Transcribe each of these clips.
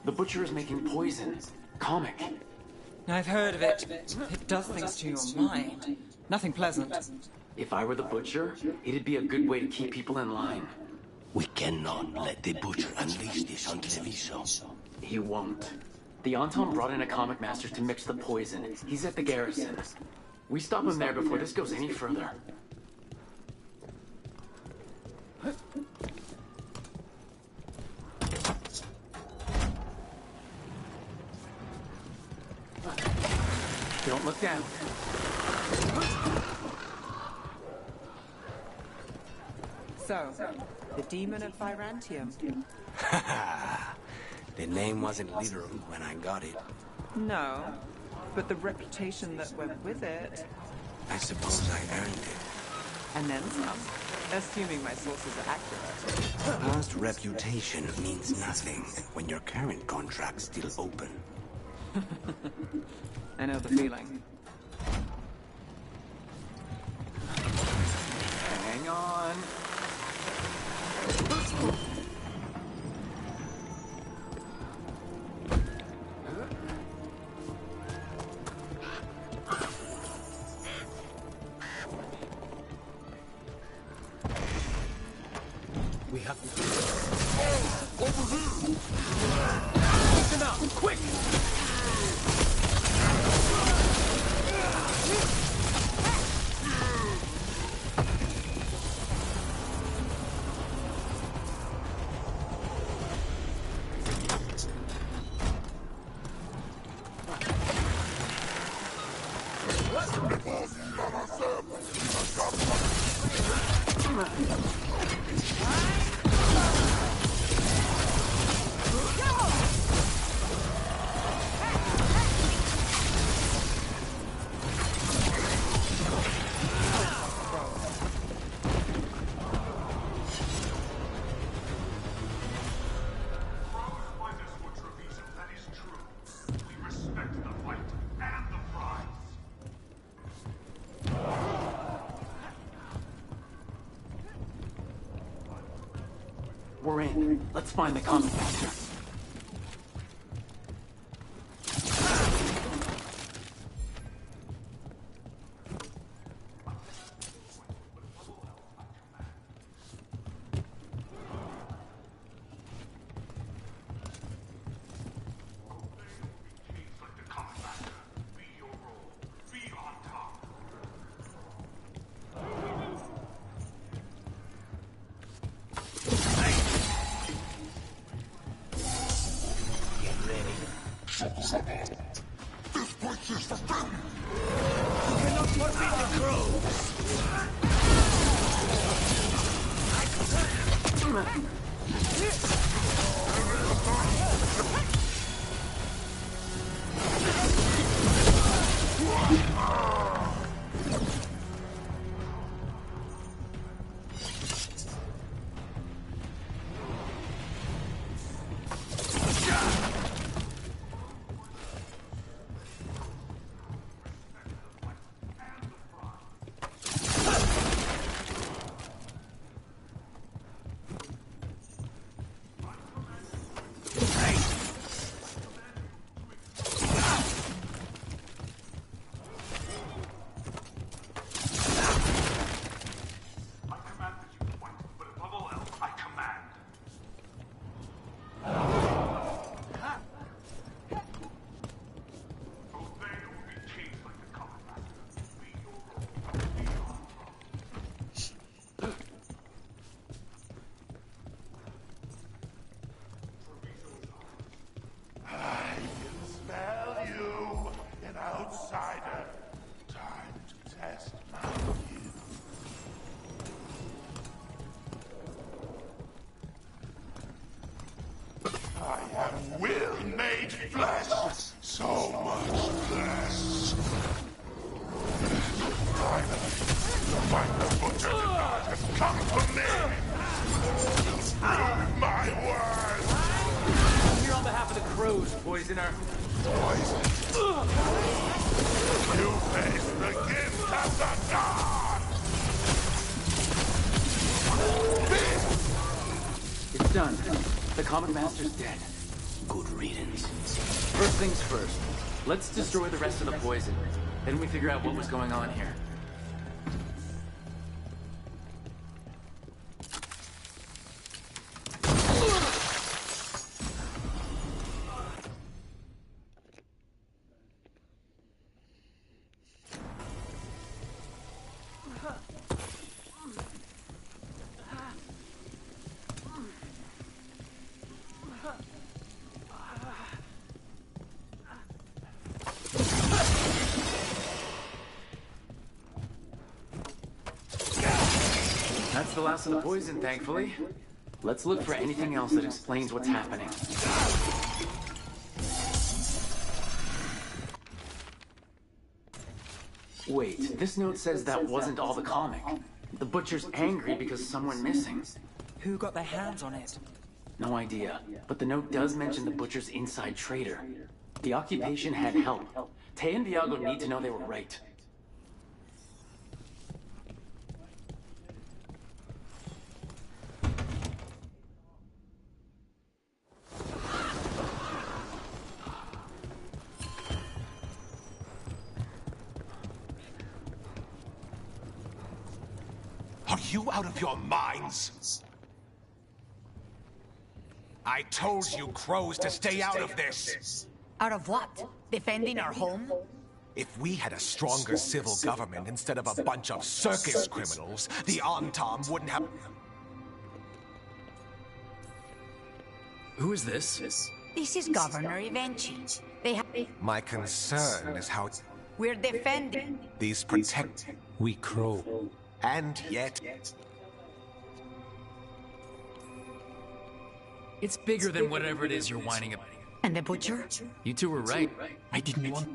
The Butcher is making poison. Comic. I've heard of it. It does things to your mind. Nothing pleasant. If I were the Butcher, it'd be a good way to keep people in line. We cannot let the Butcher unleash this on Treviso. He won't. The Anton brought in a comic master to mix the poison. He's at the garrison. We stop him there before this goes any further. Don't look down. So, the demon of Virantium. The name wasn't literal when I got it. No, but the reputation that went with it. I suppose I earned it. And then some. Assuming my sources are accurate. Past reputation means nothing when your current contract's still open. I know the feeling. Hang on. We have to... Over here! Listen up, quick! We're in. Let's find the comic master. This place is forbidden! You cannot forbid the Flesh! So much flesh! Finally, the mighty Butcher God has come for me! Prove my words! I'm here on behalf of the Crows, Poisoner. Poison! You face the gift of the god! It's done. The Comic Master's dead. Good riddance. First things first. Let's destroy the rest of the poison. Then we figure out what was going on here. That's the last of the poison, thankfully. Let's look for anything else that explains what's happening. Wait, this note says that wasn't all the comic. The Butcher's angry because someone missing. Who got their hands on it? No idea, but the note does mention the Butcher's inside trader. The occupation had help. Tay and Viago need to know they were right. Are you out of your minds? I told you crows to stay out of this. Out of what? Defending our home? If we had a stronger civil government instead of a bunch of circus criminals, the Antom wouldn't have... Who is this? This is Governor Evenchi. They have... My concern is how We're defending. these protect... We crow. And yet... It's bigger than whatever it is you're whining about. And the Butcher? You two were right. I didn't want...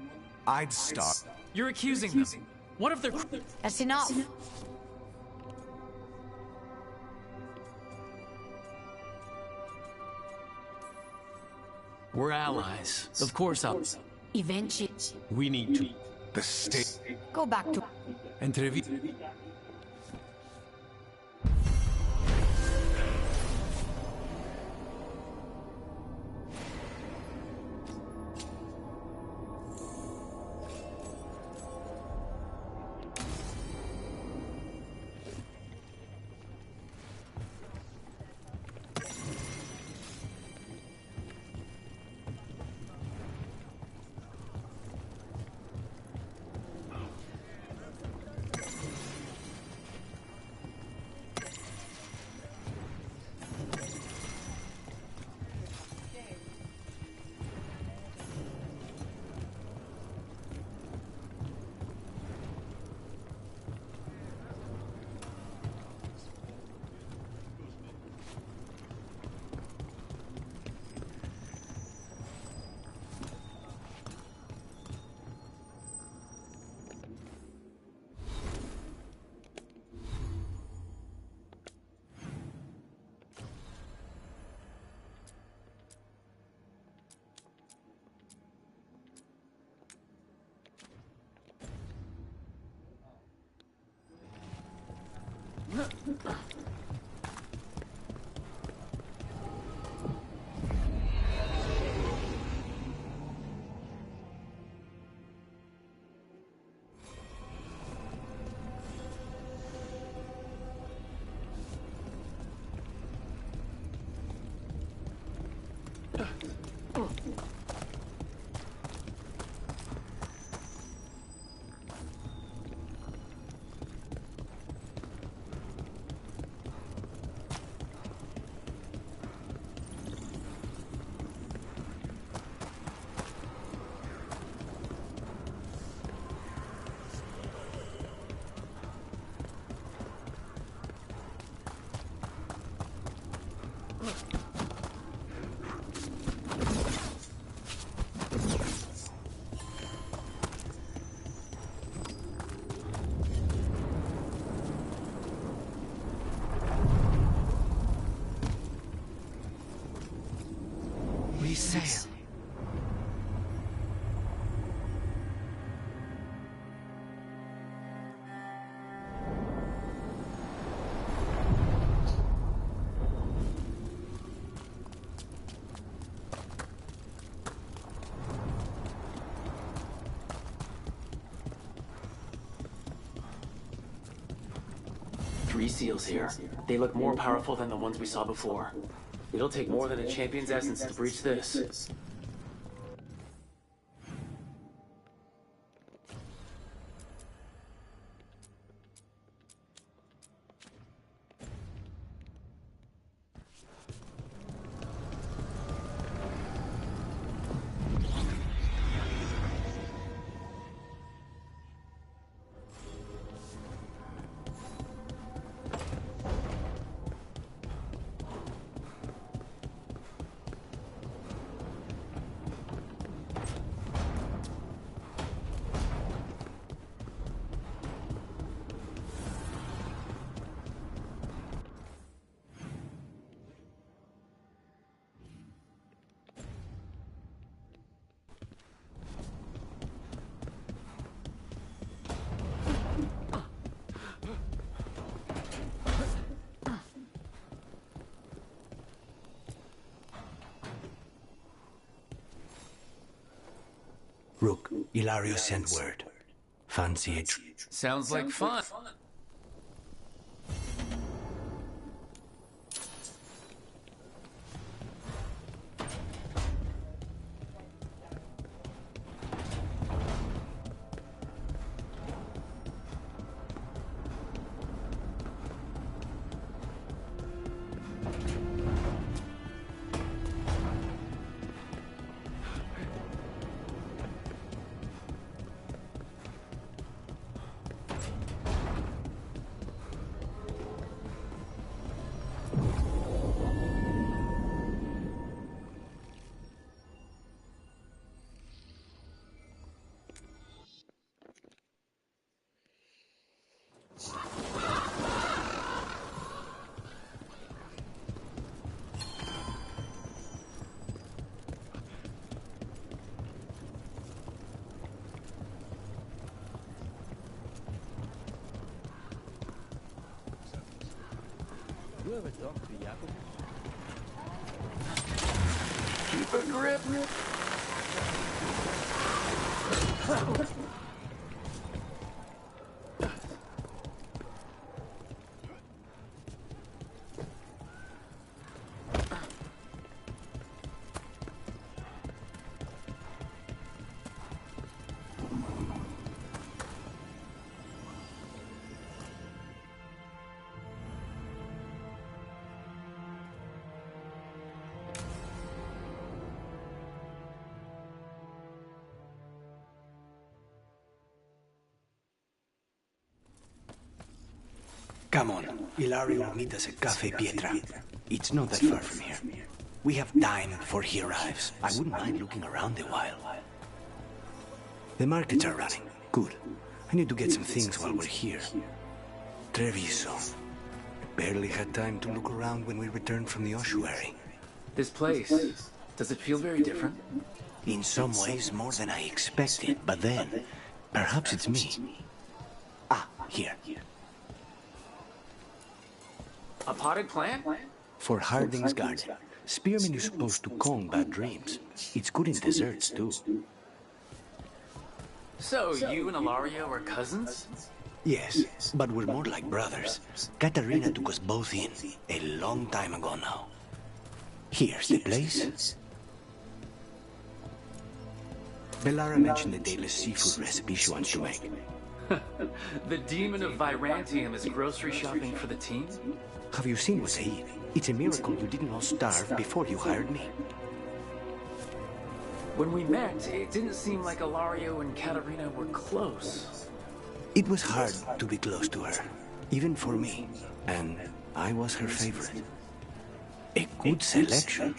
I'd start. You're accusing them. What if they're... That's enough. We're allies. Of course I'll... Evenchi. We need to The state... Go back to... intervene. We sail. 3 seals here. They look more powerful than the ones we saw before. It'll take more than a champion's essence to breach this. Rook, Ilario sent word. Fancy it. Sounds like fun. Keep a grip. Come on, Ilario will meet us at Cafe Pietra. It's not that far from here. We have time before he arrives. I wouldn't mind looking around a while. The markets are running. Good. I need to get some things while we're here. Treviso. Barely had time to look around when we returned from the ossuary. This place, does it feel very different? In some ways, more than I expected, but then, perhaps it's me. Ah, here. A potted plant? For Harding's garden. Spearmint is supposed to calm bad dreams. It's good in desserts, too. So, you and Ilario are cousins? Yes, but we're more like brothers. Katarina took us both in, a long time ago now. Here's the place. Bellara mentioned the daily seafood recipe she wants to make. The demon of Virantium is grocery shopping for the team? Have you seen what I eat? It's a miracle you didn't all starve before you hired me. When we met, it didn't seem like Ilario and Katarina were close. It was hard to be close to her, even for me, and I was her favorite. A good selection.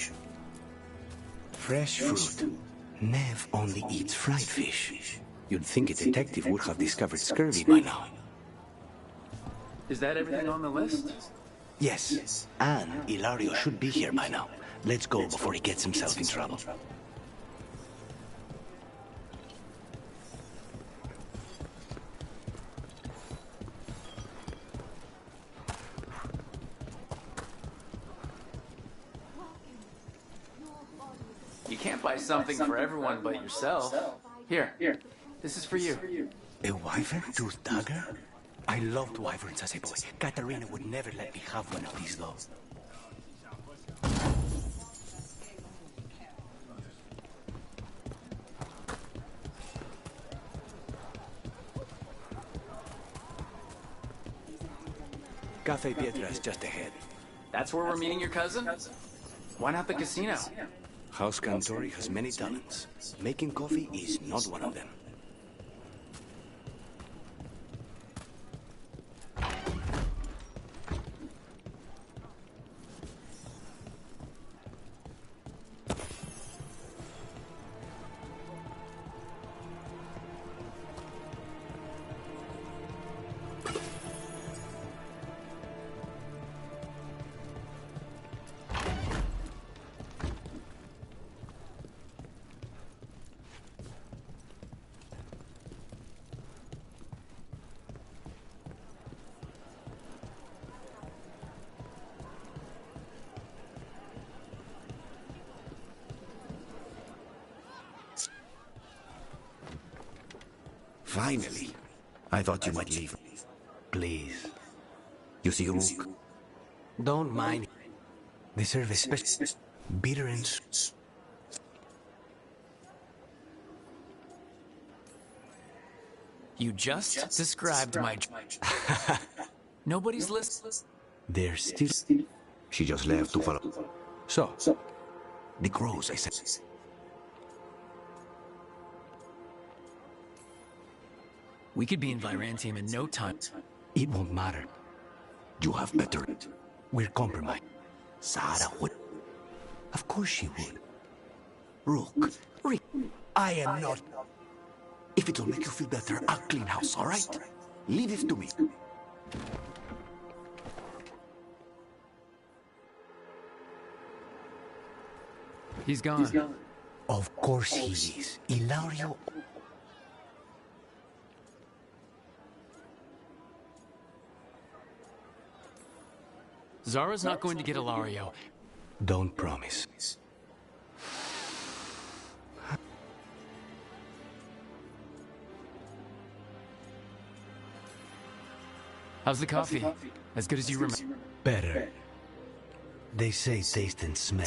Fresh fruit. Nev only eats fried fish. You'd think a detective would have discovered scurvy by now. Is that everything on the list? Yes, and Ilario should be here by now. Let's go before he gets himself in trouble. You can't buy something for everyone but yourself. Here, this is for you. A wyvern tooth dagger? I loved wyverns as a boy. Katarina would never let me have one of these, though. Cafe Pietra is just ahead. That's where we're meeting your cousin? Why not the casino? House Cantori has many talents. Making coffee is not one of them. Finally. I thought you might leave. Please. You see Rook? Don't mind. They serve a special bitter and You just described my... Nobody's listening. they're still... She just left to follow. So, The crows, I said. We could be in Virantium in no time. it won't matter. You have better. We're compromised. Sarah would. Of course she would. Rook. I am not. If it'll make you feel better, I'll clean house, all right? Leave it to me. He's gone. Of course he is. Ilario... Zara's not going to get Ilario. Don't promise. How's the coffee? As good as you remember. Better. They say taste and smell.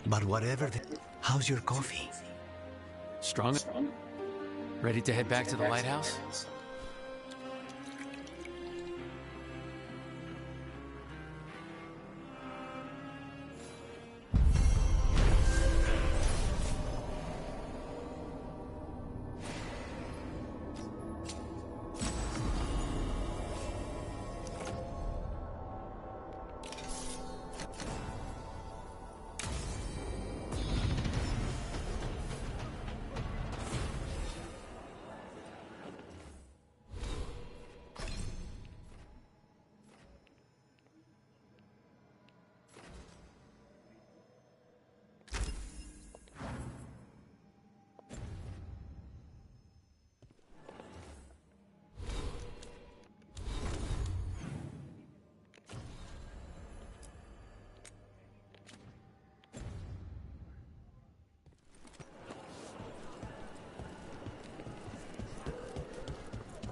But whatever the... How's your coffee? Strong? Ready to head back to the lighthouse?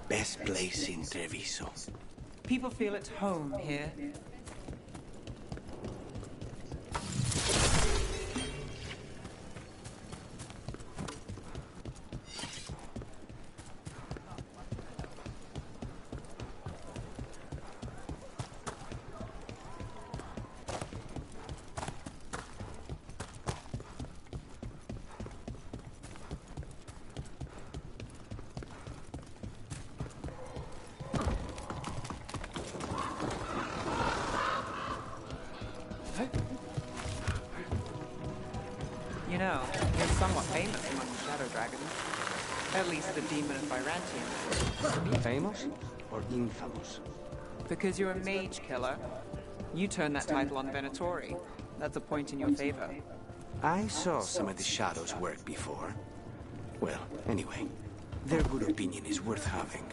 Best place in Treviso. People feel at home here. You know, you're somewhat famous among the Shadow Dragons. At least the Demon of Virantium. Famous or infamous? Because you're a mage killer. You turned that title on Venatori. That's a point in your favor. I saw some of the Shadows work before. Well, anyway, their good opinion is worth having.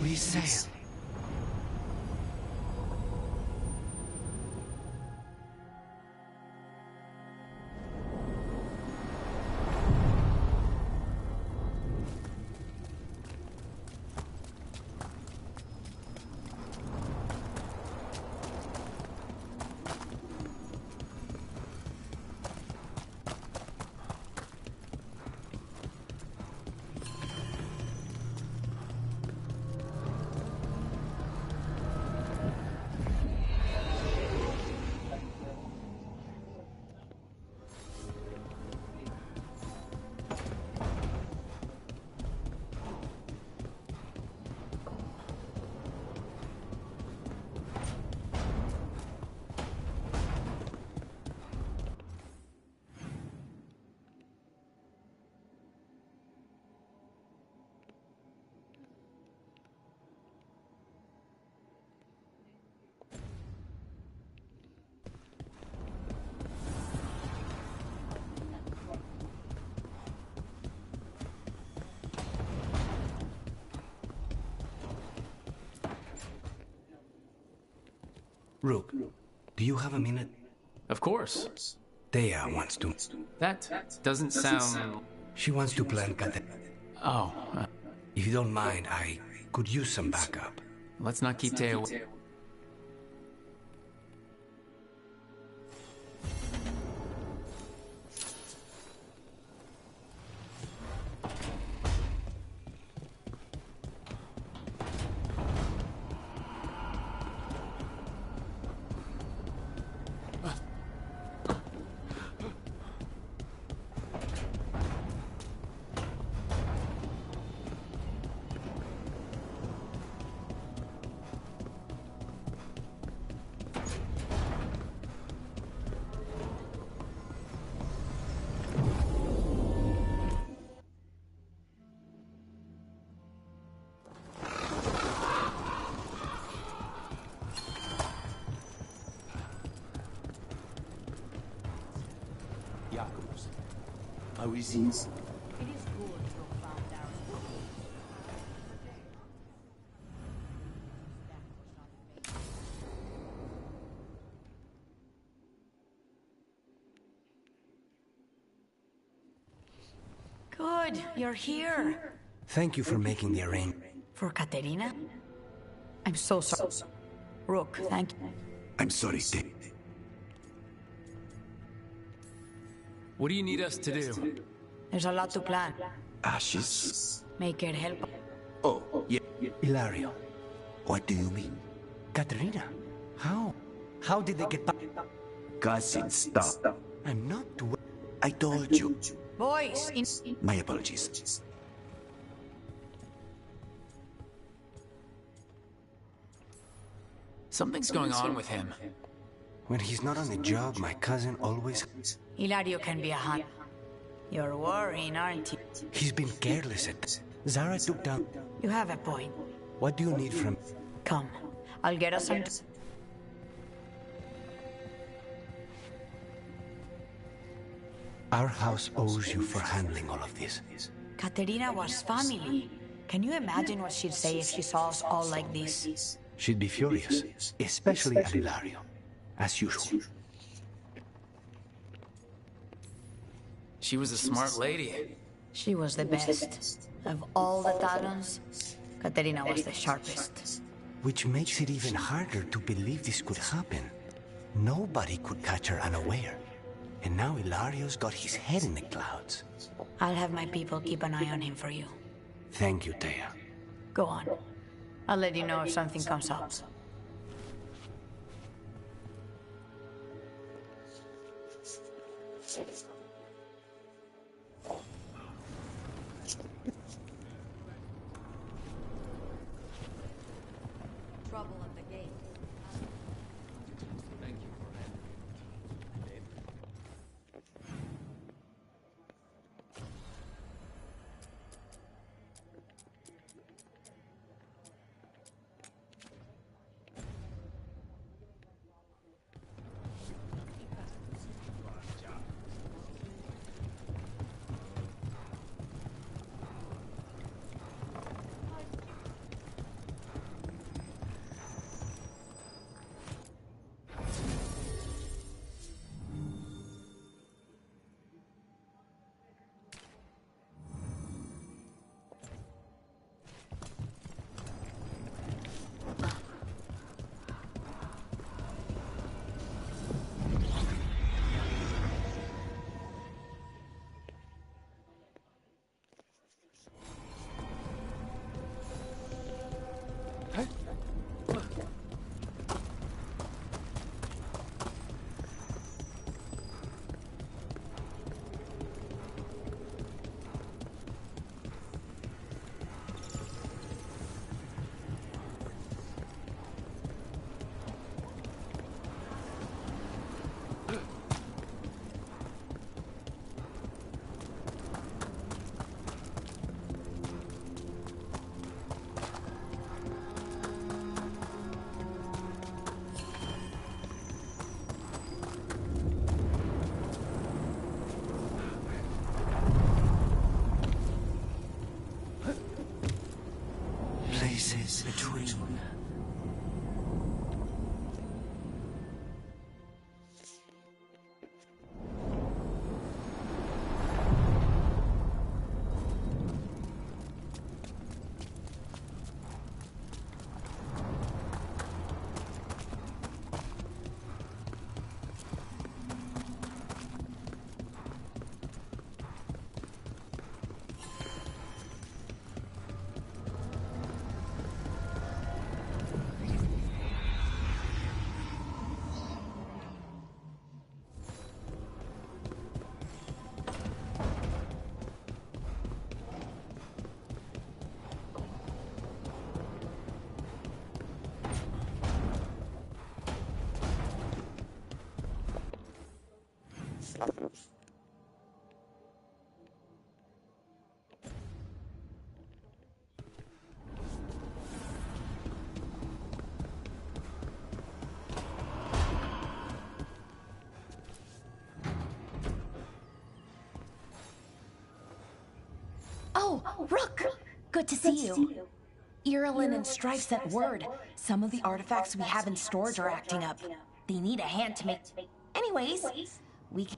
We sail. Rook, do you have a minute? Of course. Thea wants to. That doesn't sound... She wants to plan Cate. Oh, If you don't mind, I could use some backup. let's not keep Teo away. Jakobs. How is it? Good, you're here. Thank you for making the arrangement. For Katerina? I'm so sorry. Rook, thank you. I'm sorry, Dave. What do you need us to do? There's a lot to plan. Ashes? Make it help. Oh, yeah. Hilario. What do you mean? Katerina. How? How did they get back? Cousin, stop. I'm not... I told you. Boys, My apologies. Something's going on with him. When he's not on the job, my cousin always... Hilario can be a hunt. You're worrying, aren't you? He's been careless at... Zara took down... You have a point. What do you need from... Come, I'll get us some... Our house owes you for handling all of this. Katerina was family. Can you imagine what she'd say if she saw us all like this? She'd be furious, especially at Hilario, as usual. She was a smart lady. She was the best. Of all the Talons, Katerina was the sharpest. Which makes it even harder to believe this could happen. Nobody could catch her unaware. And now Hilario's got his head in the clouds. I'll have my people keep an eye on him for you. Thank you, Thea. Go on. I'll let you know if something comes up. Trouble at the gate. space between. Oh, Rook! Good to see you. Irulan and Strife sent word. Some of the artifacts we have in storage are acting up. They need a hand to make... Anyways, we can...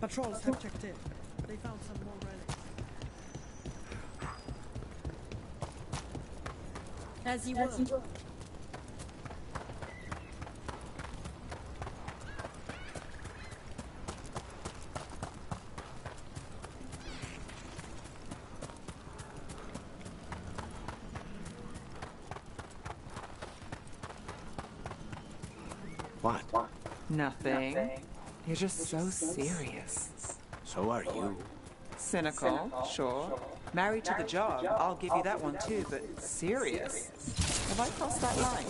Patrols have checked in. They found some more relics. As you will. What? Nothing. You're just so serious. So are you. Cynical, sure. Married to the job, I'll give you that one too, but serious? Have I crossed that line?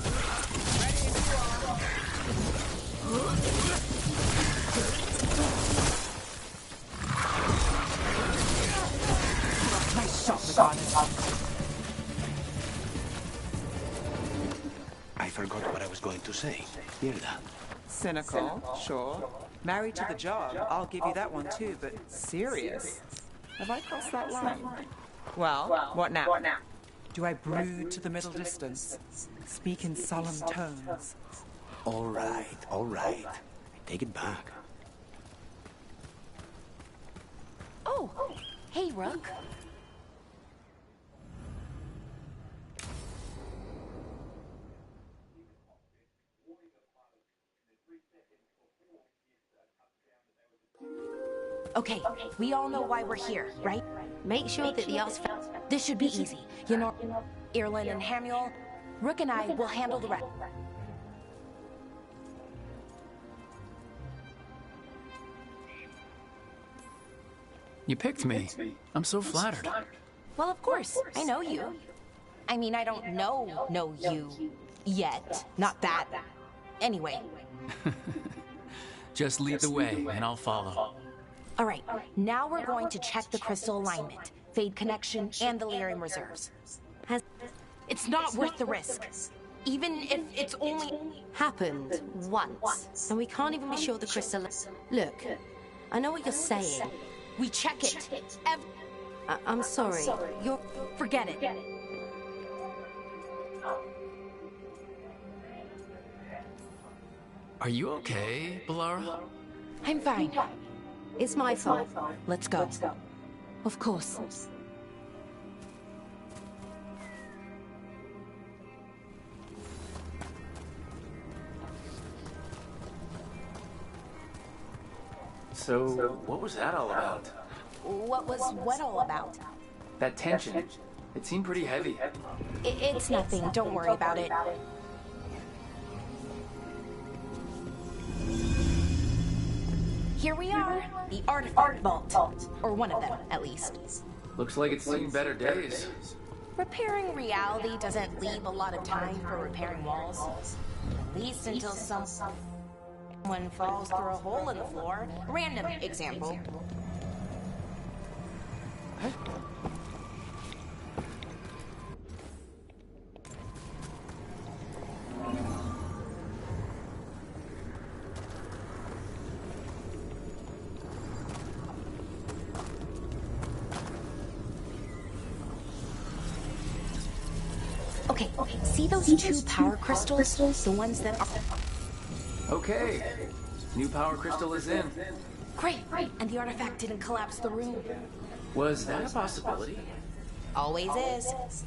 Nice shot, Regardless. I forgot what I was going to say. Hear that? Cynical, sure. Married to the job, I'll give you that one too, but serious? Have I crossed that line? Well, what now? Do I brood to the middle distance? Speak in solemn tones? All right, all right. I take it back. Oh, hey, Rook. Okay, we all know why we're here, right? Make sure that the Oz... This should be easy. You know, Irulan and Hamuel, Rook and I will handle the rest. You picked me. I'm so flattered. Well, of course, I know you. I mean, I don't know you yet. Not that. Anyway. Just lead the way, and I'll follow. All right, now we're going to check the crystal alignment, Fade connection, and the Lyrium reserves. It's not worth the risk. Even if it's only... Happened once, and we can't even be sure the crystal... Look, I know what you're saying. We check it. I'm sorry. You're... Forget it. Are you okay, Balara? I'm fine. It's my fault. Let's go. Of course. So, what was that all about? What was what all about? That tension. It seemed pretty heavy. It's nothing. Don't worry about it. Here we are, the artifact vault. Or one of them, at least. Looks like it's seen better days. Repairing reality doesn't leave a lot of time for repairing walls. At least until someone falls through a hole in the floor. Random example. Okay, see those two power crystals? The ones that are... Okay. New power crystal is in. Great, and the artifact didn't collapse the room. Was that a possibility? Always is.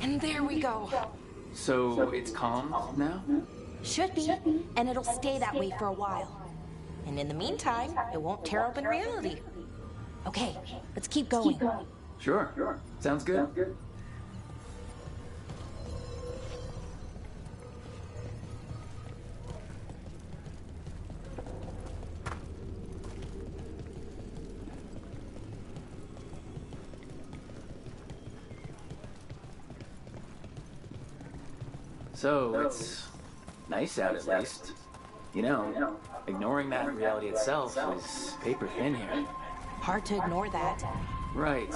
And there we go. So it's calm now? Should be, and it'll stay that way for a while. And in the meantime, it won't tear open reality. Okay, let's keep going. Sure. Sounds good. So, it's nice out at least. You know, ignoring that reality itself is paper thin here. Hard to ignore that. Right.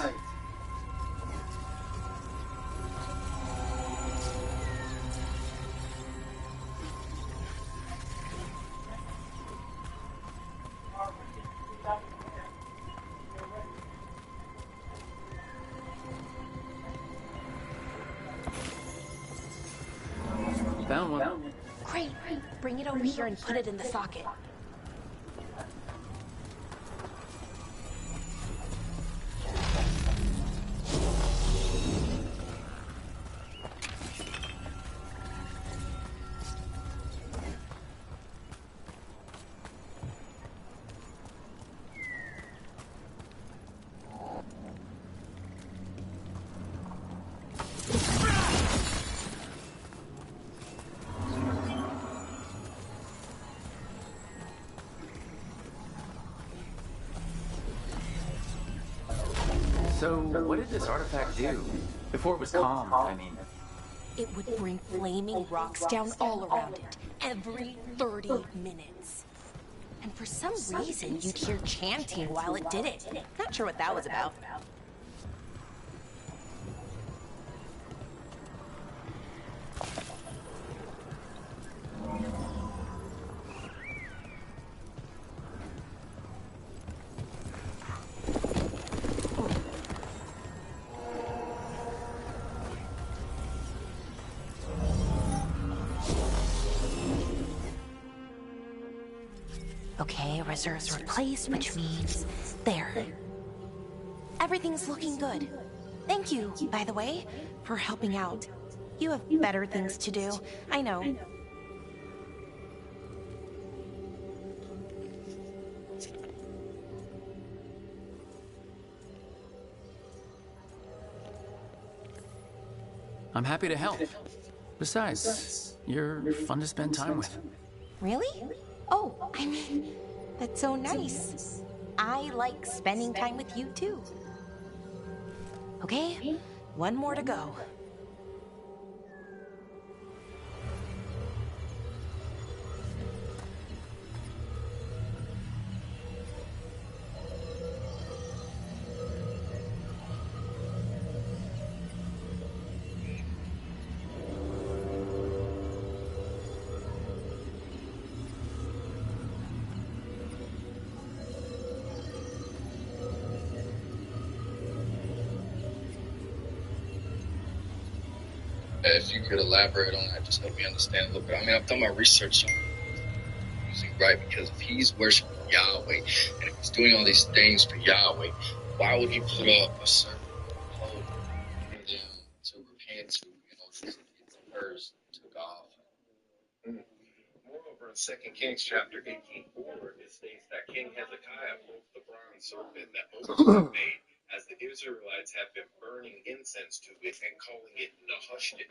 Found one. Great. Bring it over here and put it in the socket. So, what did this artifact do? Before it was calm, I mean. It would bring flaming rocks down all around it, every 30 minutes. And for some reason, you'd hear chanting while it did it. Not sure what that was about. Okay, reserves replaced, which means there. Everything's looking good. Thank you, by the way, for helping out. You have better things to do, I know. I'm happy to help. Besides, You're fun to spend time with. Really? Oh, I mean, that's so nice. I like spending time with you too. Okay, one more to go. If you could elaborate on that, just help me understand a little bit. I mean, I've done my research on music, right? Because if he's worshiping Yahweh and if he's doing all these things for Yahweh, why would he put up a certain code for them to repent to, just get the curse took off? Moreover, in 2 Kings chapter 18:4, it states that King Hezekiah broke the bronze serpent that Moses had made, as the Israelites had been burning incense to it and calling it Nehushtan.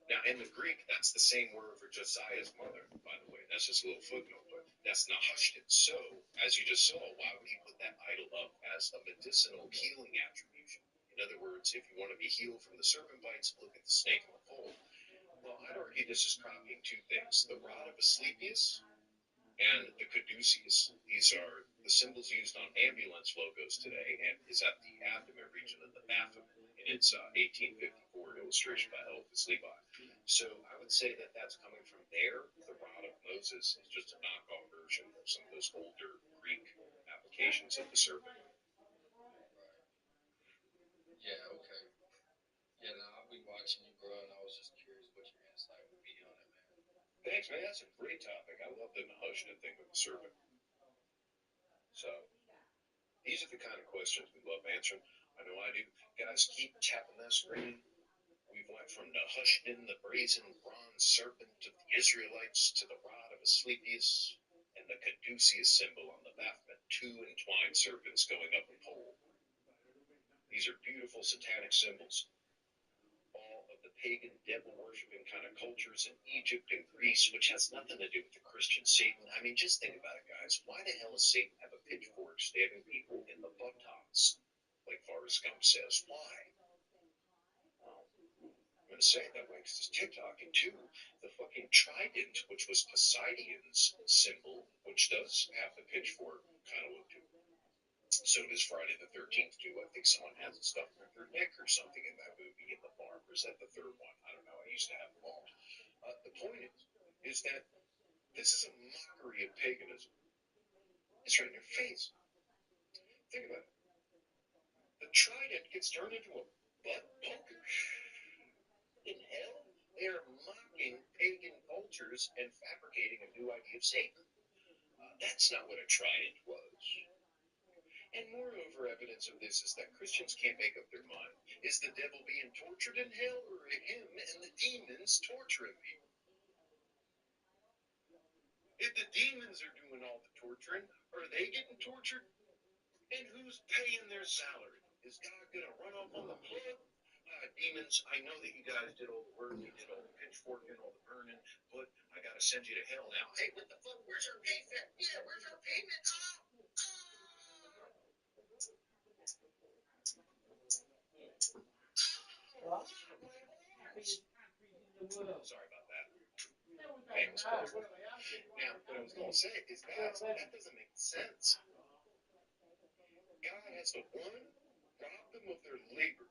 Now, in the Greek, that's the same word for Josiah's mother, by the way. That's just a little footnote, but that's Nehushtan. So, as you just saw, why would he put that idol up as a medicinal healing attribution? In other words, if you want to be healed from the serpent bites, look at the snake on the pole. Well, I'd argue this is copying two things: the rod of Asclepius and the caduceus. These are the symbols used on ambulance logos today, and is at the abdomen region of the Baphomet in its 1854 illustration by Eliphas Levi. So I would say that that's coming from there. The rod of Moses is just a knockoff version of some of those older Greek applications of the serpent. Yeah, okay. Yeah, now I'll be watching you, bro, and I was just curious what your insight would be on it, man. Thanks, man. That's a great topic. I love the Nehushtan thing with the serpent. So these are the kind of questions we love answering. I know I do. Guys, keep tapping that screen. We went from Nehushtan, the brazen bronze serpent of the Israelites, to the rod of Asclepius and the caduceus symbol on the Baphomet, two entwined serpents going up a pole. These are beautiful satanic symbols. All of the pagan devil-worshipping kind of cultures in Egypt and Greece, which has nothing to do with the Christian Satan. I mean, just think about it, guys. Why the hell does Satan have a pitchfork stabbing people in the buttocks, like Forrest Gump says? Why? I'm going to say it that way because it's TikTok. And two, the fucking trident, which was Poseidon's symbol, which does have the pitchfork kind of look to it. So does Friday the 13th, too. I think someone has it stuck in their neck or something in that movie in the farm. Or is that the third one? I don't know. I used to have them all. The point is that this is a mockery of paganism. It's right in your face. Think about it. The trident gets turned into a butt poker. In hell, they are mocking pagan cultures and fabricating a new idea of Satan. That's not what a trident was. And moreover, evidence of this is that Christians can't make up their mind. Is the devil being tortured in hell, or are him and the demons torturing people? If the demons are doing all the torturing, are they getting tortured? And who's paying their salary? Is God going to run off on the plug? Demons, I know that you guys did all the work, you did all the pitchforking, all the burning, but I got to send you to hell now. Hey, what the fuck? Where's our payment? Yeah, where's our payment? Sorry about that. Famous close. Now, what I was going to say is, guys, that doesn't make sense. God has to, one, rob them of their labor.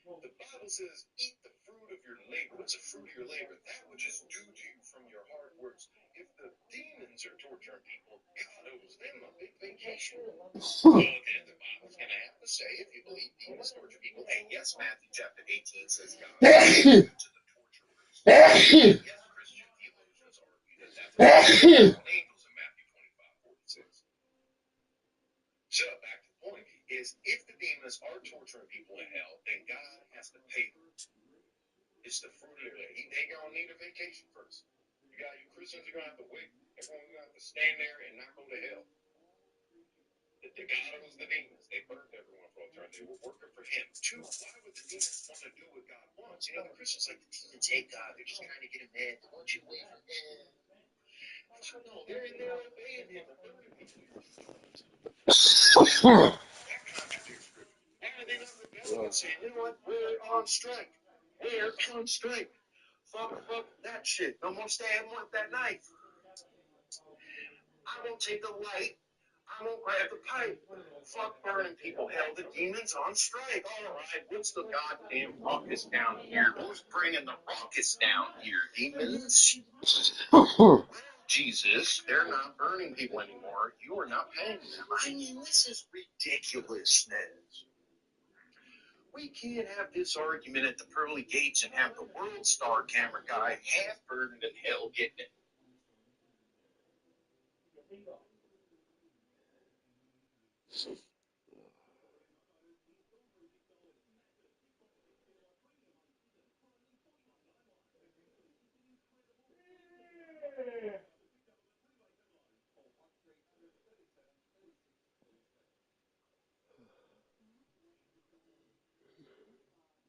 The Bible says, eat the fruit of your labor. What's the fruit of your labor? That which is due to you from your hard works. If the demons are torturing people, God owes them a big vacation. So then the Bible's going to have to say, if you believe demons torture people, and yes, Matthew chapter 18 says God is to the torturers. Yes, Christian theologians argue that that's angels in Matthew 25:46. So back to the point is, if the demons are torturing people in hell, then God has to pay them. It's the fruit of their labor. They're going to need a vacation first. You Christians are going to have to wait. Everyone's going to have to stand there and not go to hell. The God owns the demons. They burned everyone for all time. They were working for him. Two, why would the demons want to do what God wants? You know, the Christians like, the demons hate God. They're just trying to get him mad. They want you away from him. No, they're in there obeying him and burning people. That contradicts scripture. Why are they not rebelling and saying, you know what, we're on strike. We're on strike. Fuck that shit. No more stay at work that night. I won't take the light. I won't grab the pipe. Fuck burning people. Hell, the demons on strike. All right, what's the goddamn ruckus down here? Who's bringing the ruckus down here? Demons? Jesus, they're not burning people anymore. You are not paying them. I mean, this is ridiculousness. We can't have this argument at the pearly gates and have the World Star camera guy half burdened in hell getting it.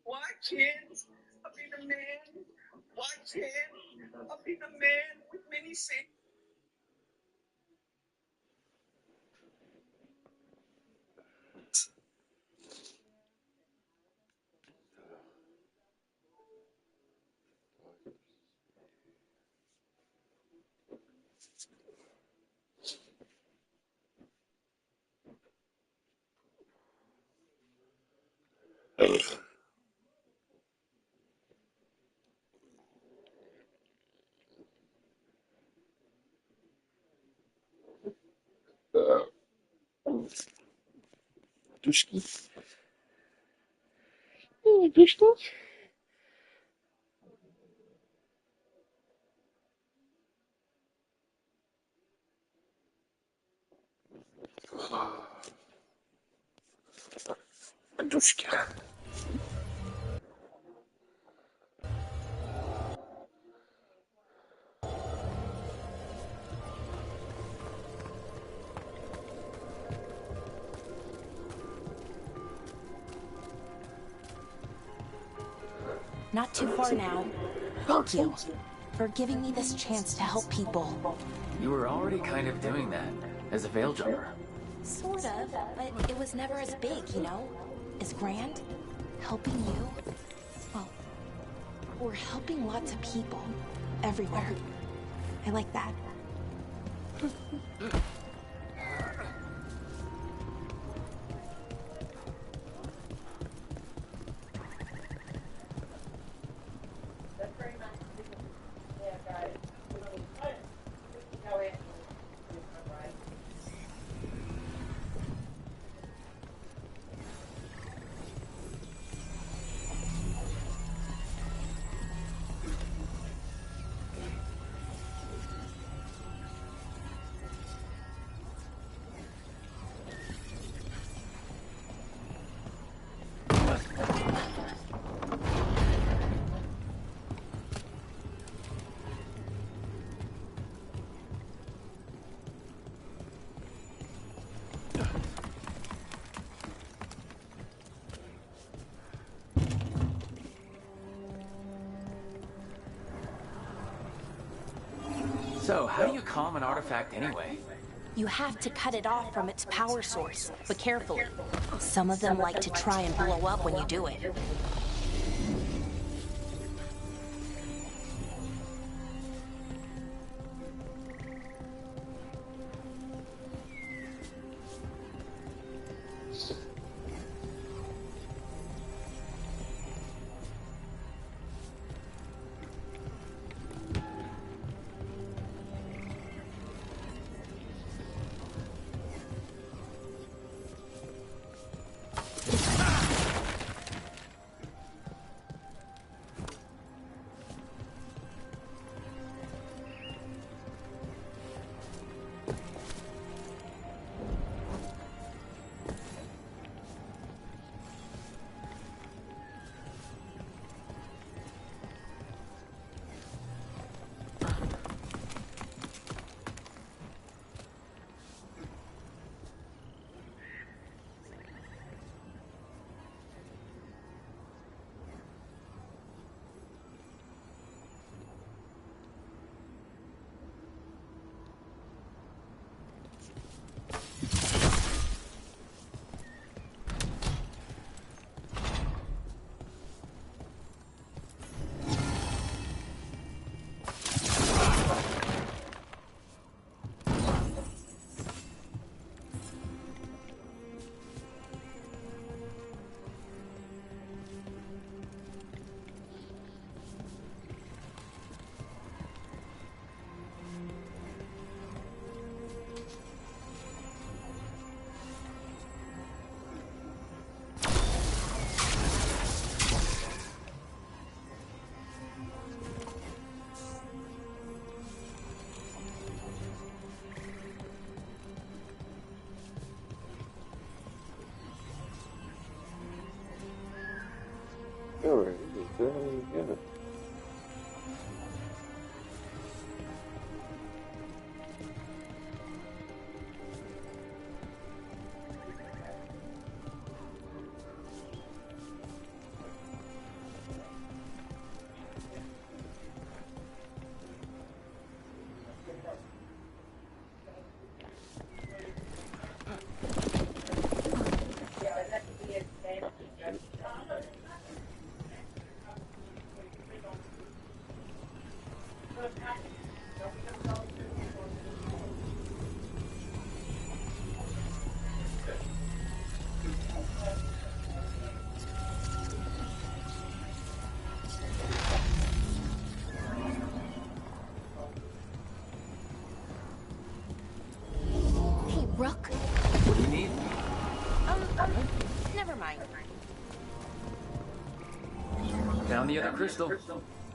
Why can't I be the man? Why can't I be the man with many sins? Duszki. Duszki. Duszki. Not too far now. Thank you for giving me this chance to help people. You were already kind of doing that as a veil jumper. Sort of, but it was never as big, you know? As grand. Helping you. Well, we're helping lots of people. Everywhere. I like that. So, how do you calm an artifact anyway? You have to cut it off from its power source, but carefully. Some of them like to try and blow up when you do it. discovery. This is definitely good. Hey, Rook. What do you need? Never mind. Found the other crystal.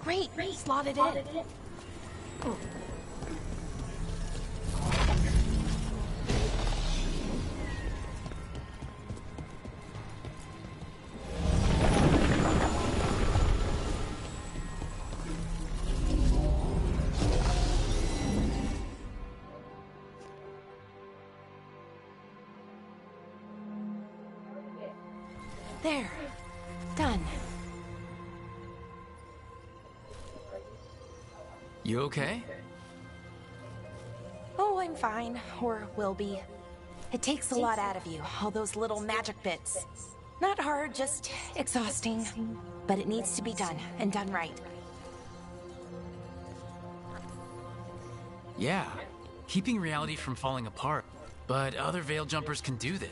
Great, slot it in. There. Done. You okay? Oh, I'm fine. Or will be. It takes a lot out of you, all those little magic bits. Not hard, just exhausting. But it needs to be done, and done right. Yeah. Keeping reality from falling apart. But other Veil Jumpers can do that.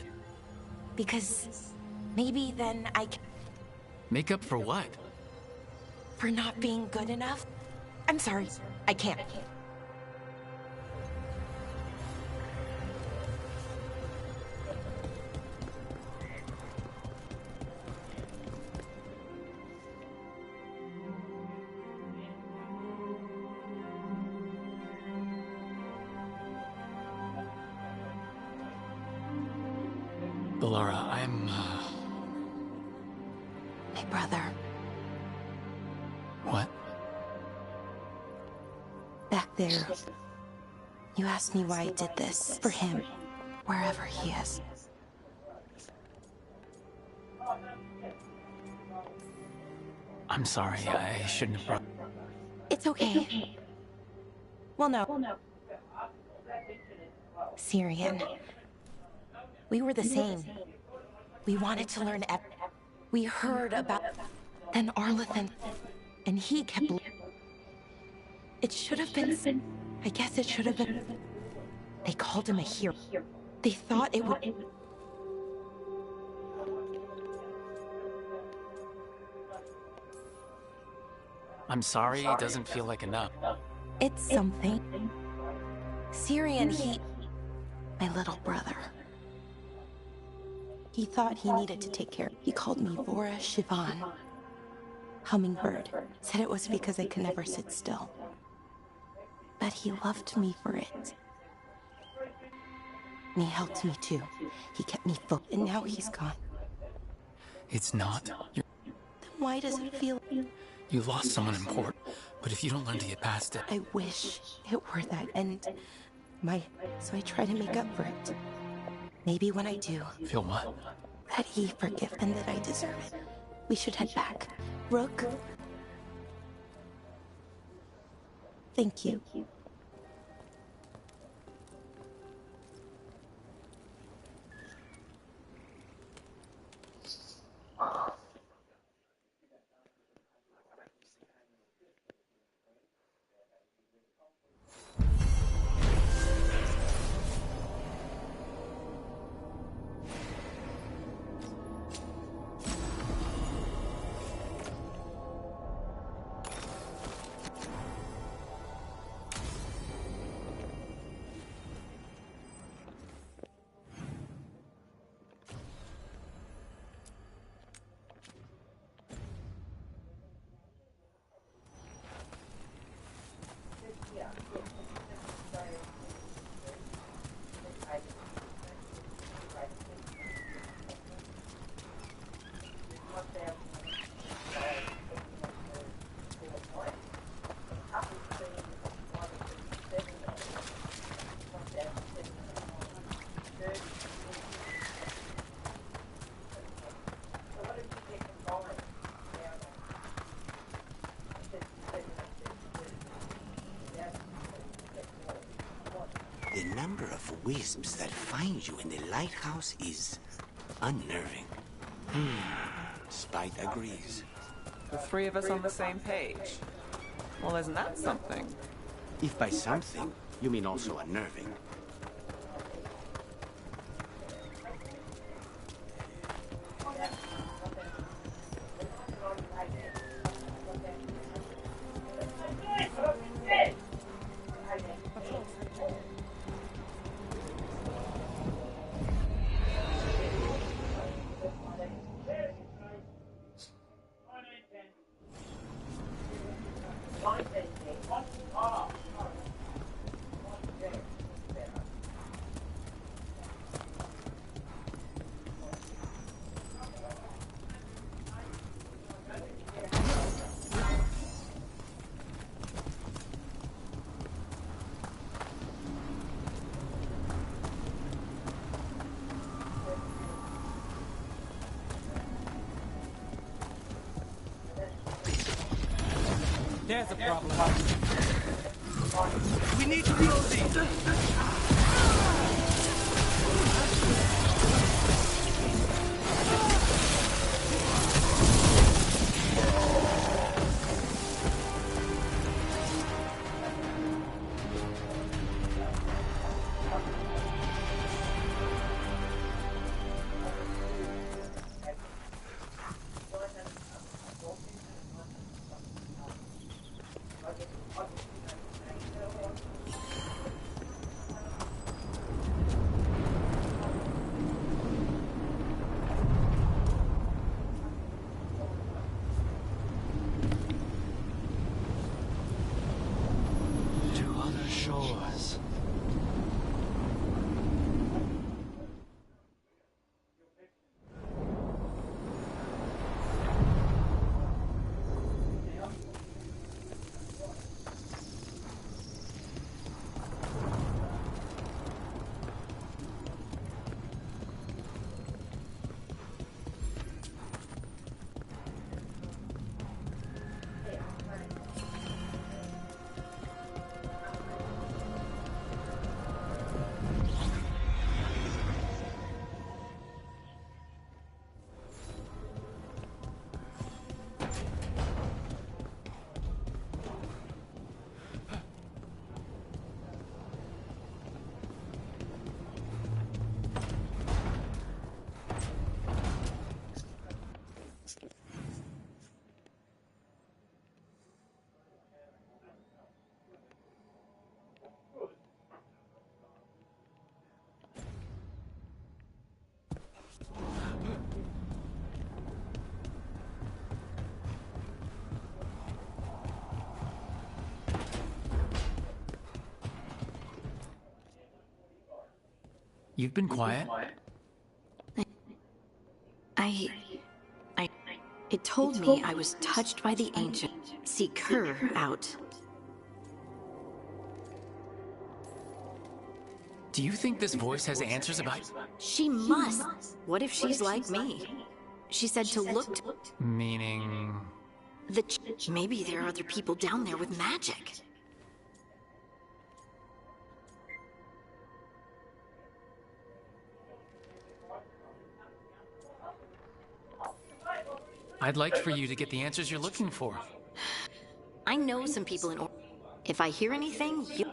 Because maybe then I can... Make up for what? For not being good enough? I'm sorry, I can't. Bellara, I'm... My brother. What? Back there, you asked me why I did this for him, wherever he is. I'm sorry, I shouldn't have brought... It's okay. Well, no. Syrian. We were the same. We wanted to learn we heard about... Then Arlathan... And he kept... It should have been... I guess it should have been... They called him a hero. They thought it would... I'm sorry, it doesn't feel like enough. It's something. Syrian, he... My little brother. He thought he needed to take care. He called me Vora Shivan. Hummingbird. Said it was because I could never sit still. But he loved me for it. And he helped me too. He kept me focused, and now he's gone. It's not. Then why does it feel... You lost someone important, but if you don't learn to get past it... I wish it were that, and so I try to make up for it. Maybe when I do... Feel what? That he forgive and that I deserve it. We should head back. Rook? Thank you. number of wisps that find you in the lighthouse is unnerving. Spite agrees. The three of us on the same page. Well, isn't that something? If by something, you mean also unnerving. There's a problem. We need to close it! You've been quiet. It told me I was touched by the ancient. Seek her out. Do you think this voice has answers about... She must. What if she's like me? She said to look to... Meaning... Maybe there are other people down there with magic. I'd like for you to get the answers you're looking for. I know some people in... If I hear anything, you...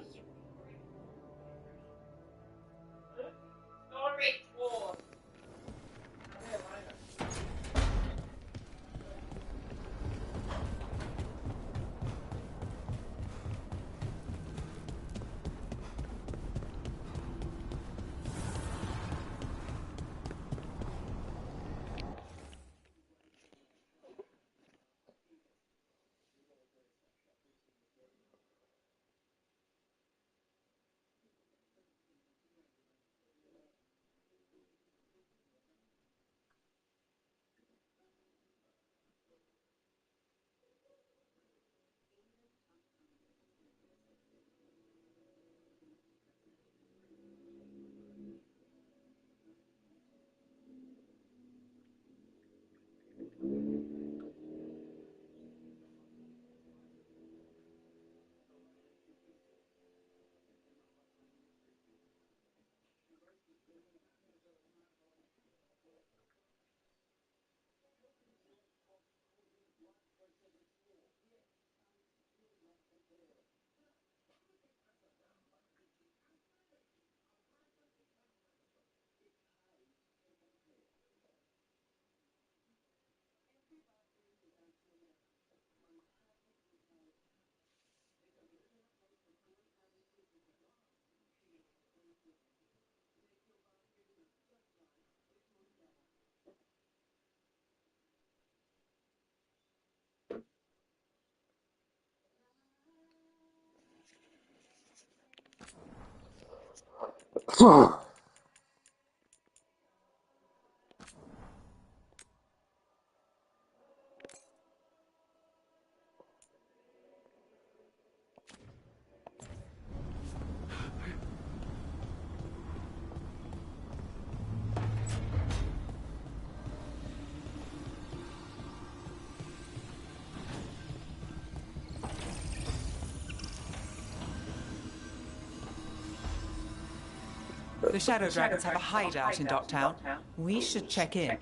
The Shadow Dragons have a hideout in Docktown. We should check in.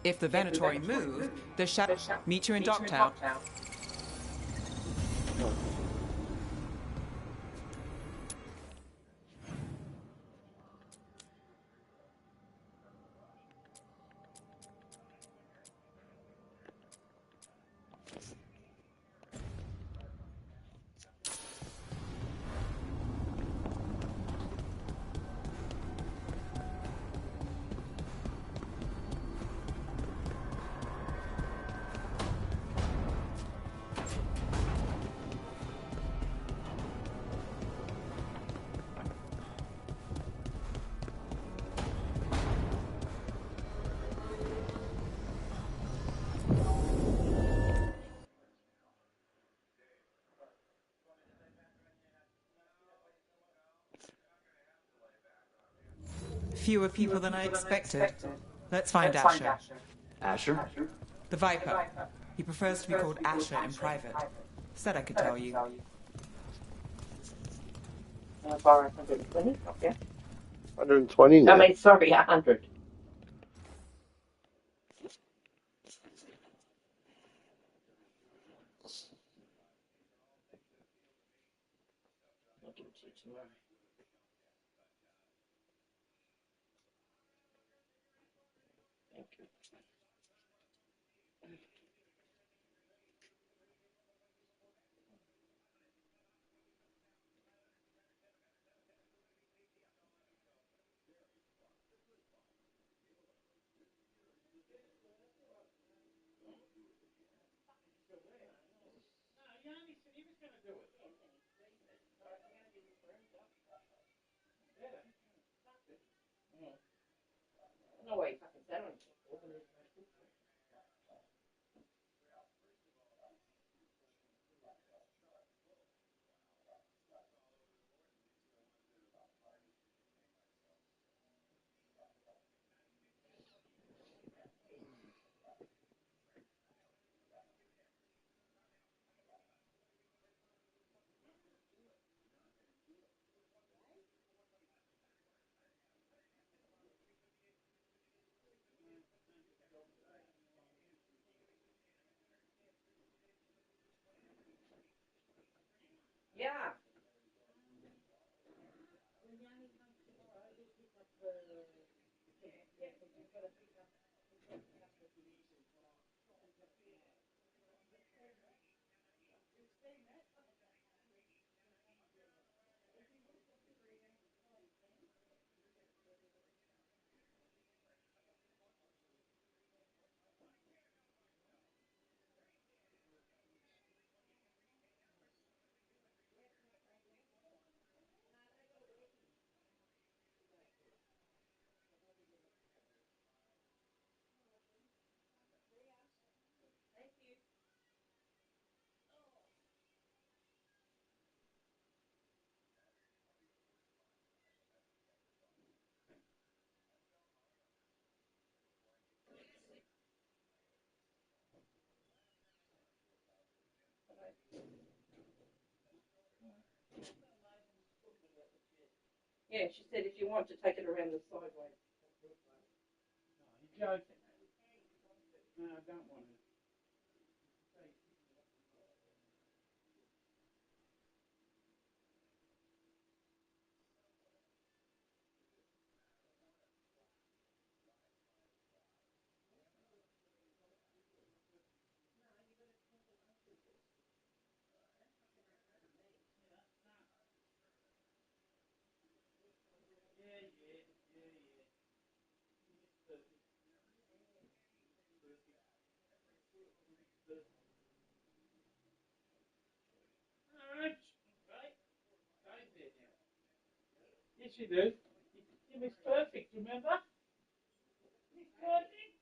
If the Venatori move, the Shadow... Meet you in Docktown. Fewer people than I expected. Let's find Asher. Asher? The Viper. He prefers to be called Asher in private. Said I could tell you. Bar 120, okay. 120 now. I mean, sorry, 100. I'll give it to you tomorrow. Thank you. No way, fucking sat on it. Yeah. Yeah, she said if you want to take it around the sideways. No, you're joking. No, I don't want to. Alright, right. Yes, you do. Miss Perfect, remember? Miss Perfect?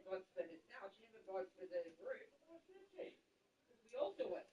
Votes for herself. She never votes for the group. Why should she? Because we all do it.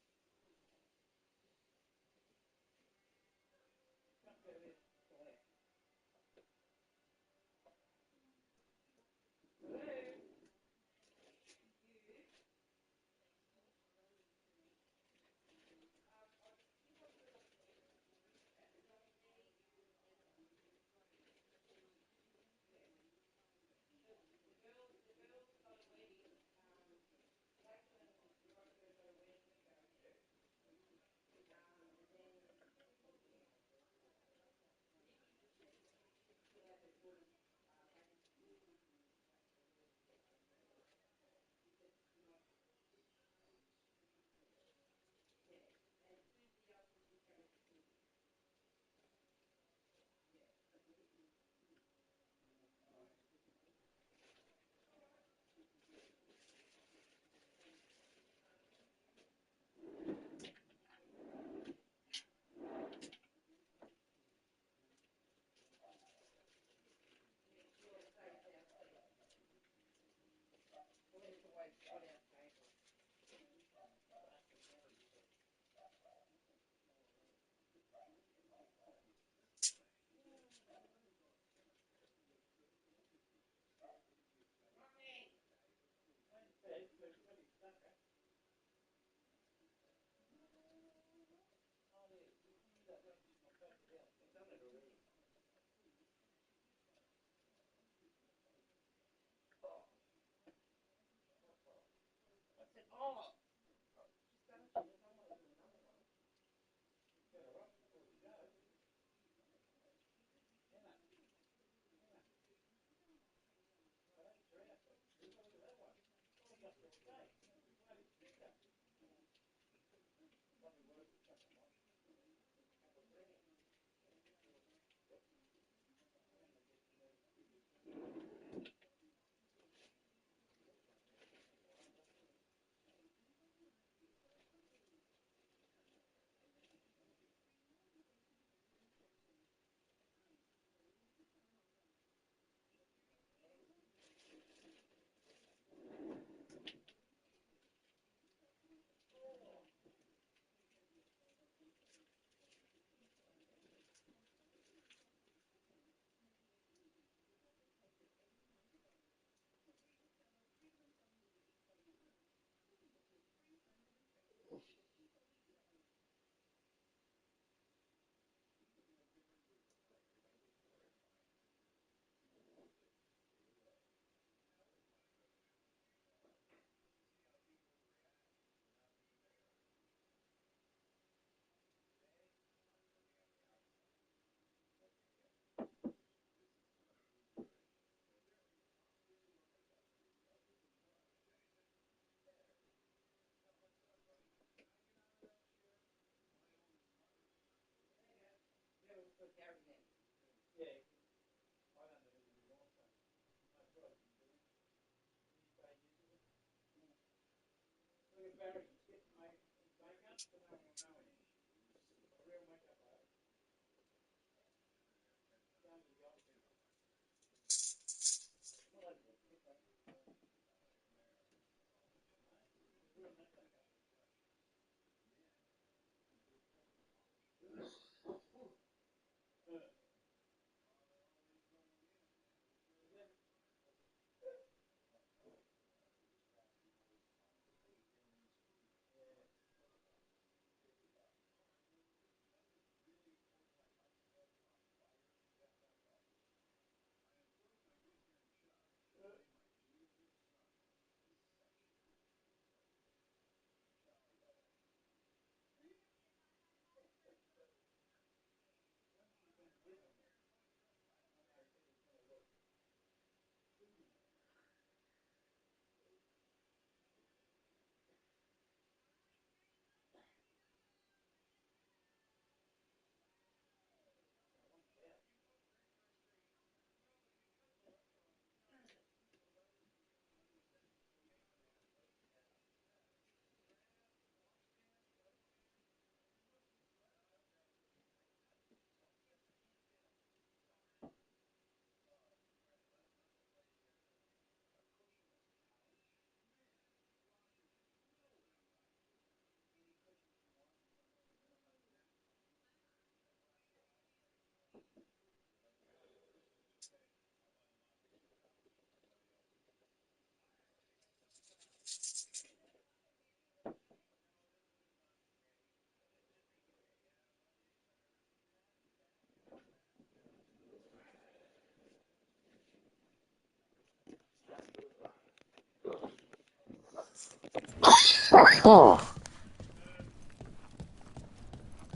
Oh.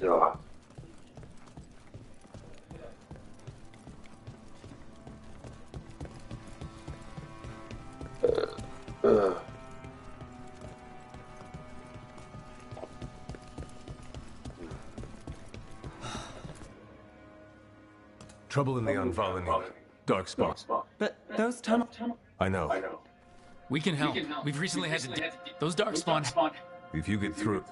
Yeah. Trouble in the Anvalani. Dark spot. But those tunnels... I know. We can help. We've recently had to those darkspawn. If you get through...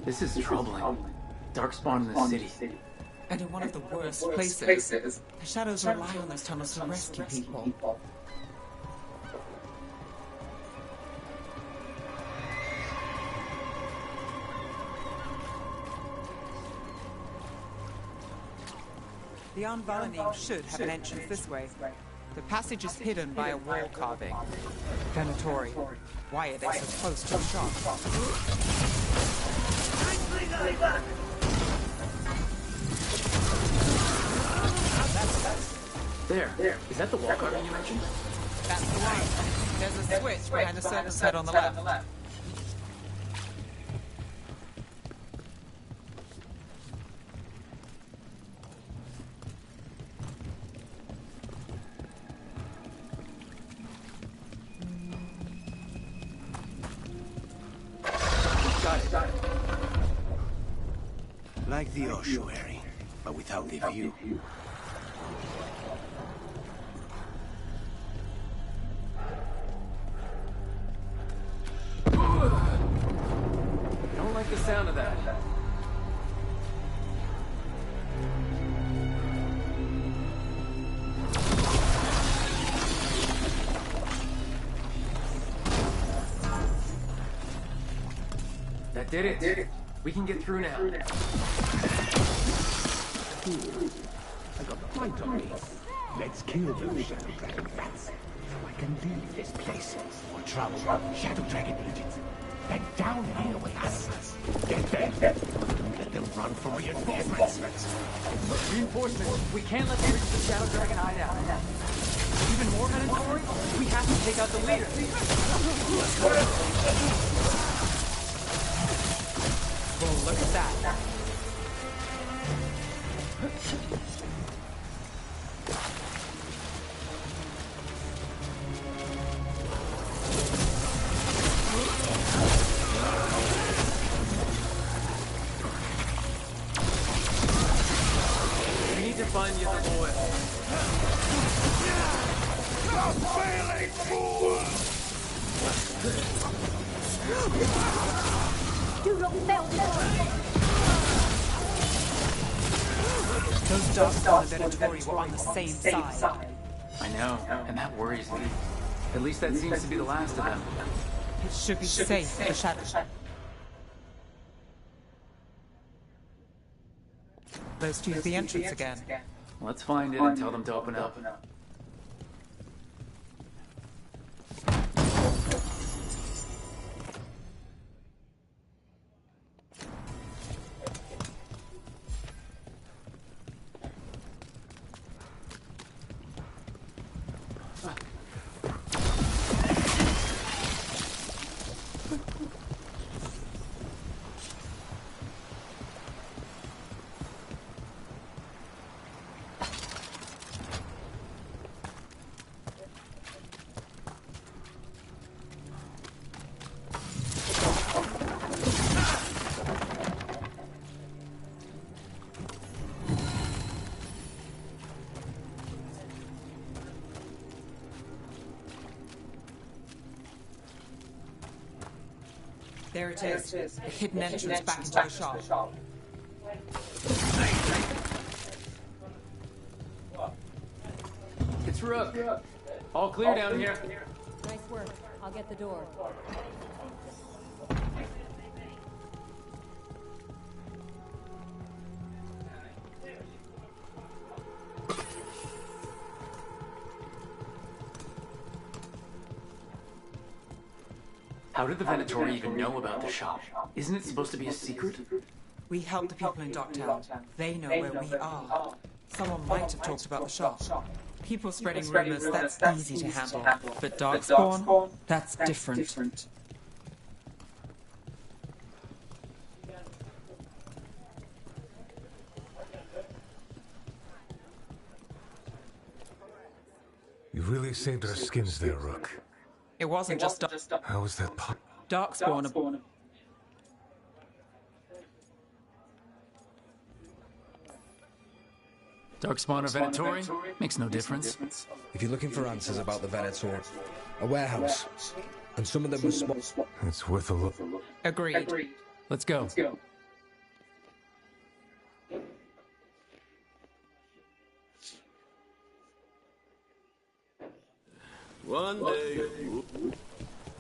This is troubling. Darkspawn in the city. And in one of the worst places. The shadows rely on those tunnels to rescue people. The Anvalani should have an entrance this way. The passage is hidden by a wall carving. Venatori. Why are they so close to the shop? There. Is that the wall carving you mentioned? That's the one. There's a switch behind a certain set on the left. Got it. Like the ossuary, but without the view. Don't like the sound of that. That did it. We can get through now. I got a fight on me. Let's kill those Shadow Dragon rats, so I can leave this place for trouble. Shadow Dragon agents, they're down here with us. Get them. Let them run for reinforcements. Reinforcements? We can't let them reach the Shadow Dragon hideout. Even more Venatori? We have to take out the leader. Well, look at that. Those Darkspawn and Venatori were on the same side. I know, and that worries me. At least that seems to be the last of them. It should be safe for Shadow. Let's use the entrance again. Let's find it and tell them to open up. There it is, a hidden entrance back into the shop. It's Rook. All clear down here. Nice work. I'll get the door. How did the Venatori even know about the shop? Isn't it supposed to be a secret? We help the people in Docktown. They know where we are. Someone might have talked about the shop. People spreading rumors, that's easy to handle. But Darkspawn, that's different. You really saved our skins there, Rook. It wasn't just How was that Darkspawn. Darkspawn or Venatori? Makes no difference. If you're looking for answers about the Venator, a warehouse, and some of them were small. It's worth a look. Agreed. Let's go. One day.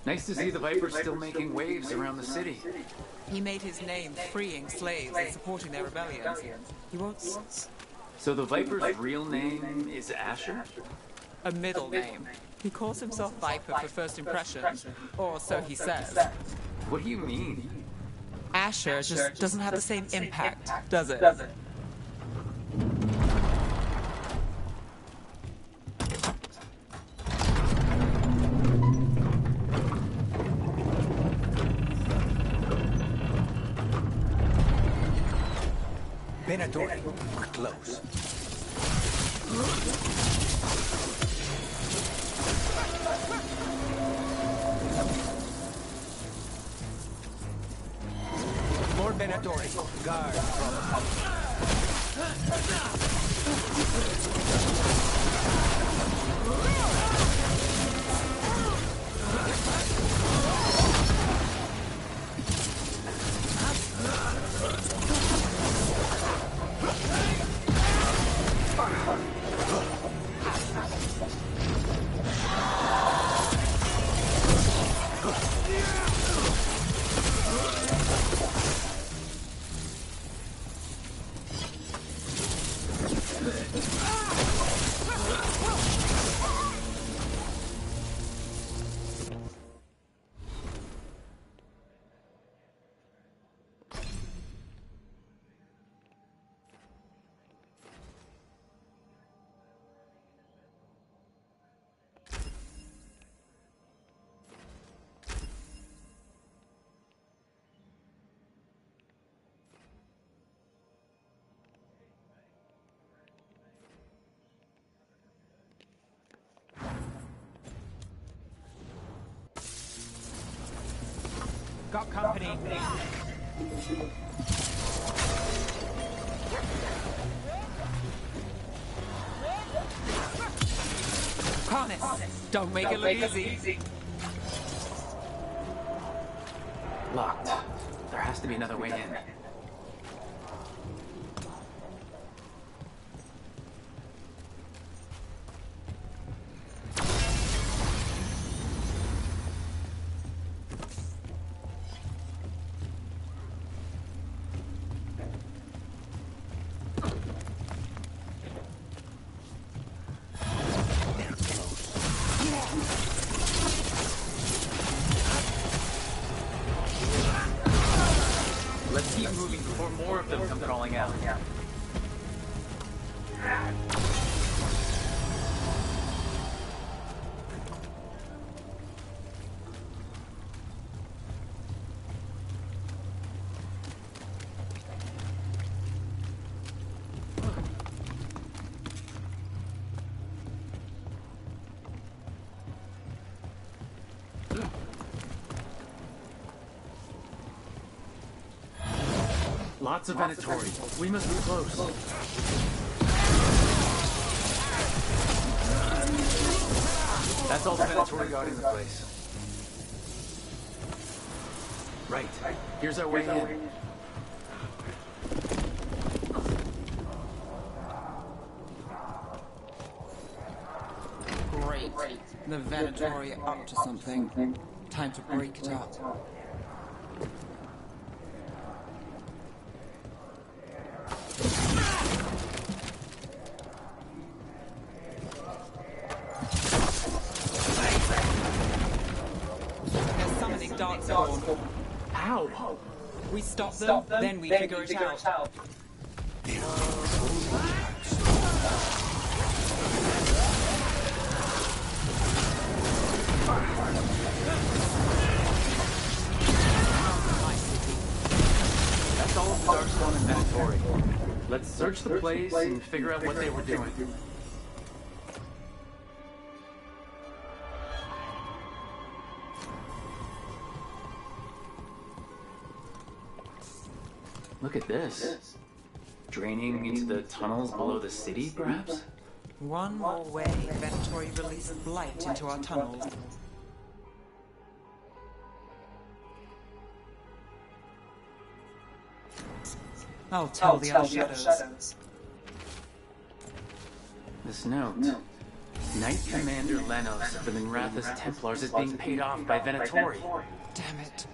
Nice to see the Viper's still making waves around the city. He made his name freeing slaves and supporting their rebellions. He won't... So the Viper's real name is Asher? A middle name. He calls himself Viper for first impressions, or so he says. What do you mean? Asher just doesn't have the same impact, does it? Venatori, we're close. More Venatori. Guard, Got company. Harness. Don't make it look easy. Locked. There has to be another way in. Let's keep moving before more of them come crawling out. Lots of Venatori. We must be close. That's all the Venatori got in the place. Right. Here's our way in. Great. The Venatori are up to something. Time to break it up. Ow! We stop them, then we figure it out. That's all of the Darkspawn and Venatori. Let's search the place and figure out what they were doing. Look at this. Draining into the tunnels below the city, perhaps? One more way Venatori release blight into our tunnels. I'll tell the other shadows. This note. Knight Commander Lenos of the Minrathous Templars is being paid off by Venatori. Damn it.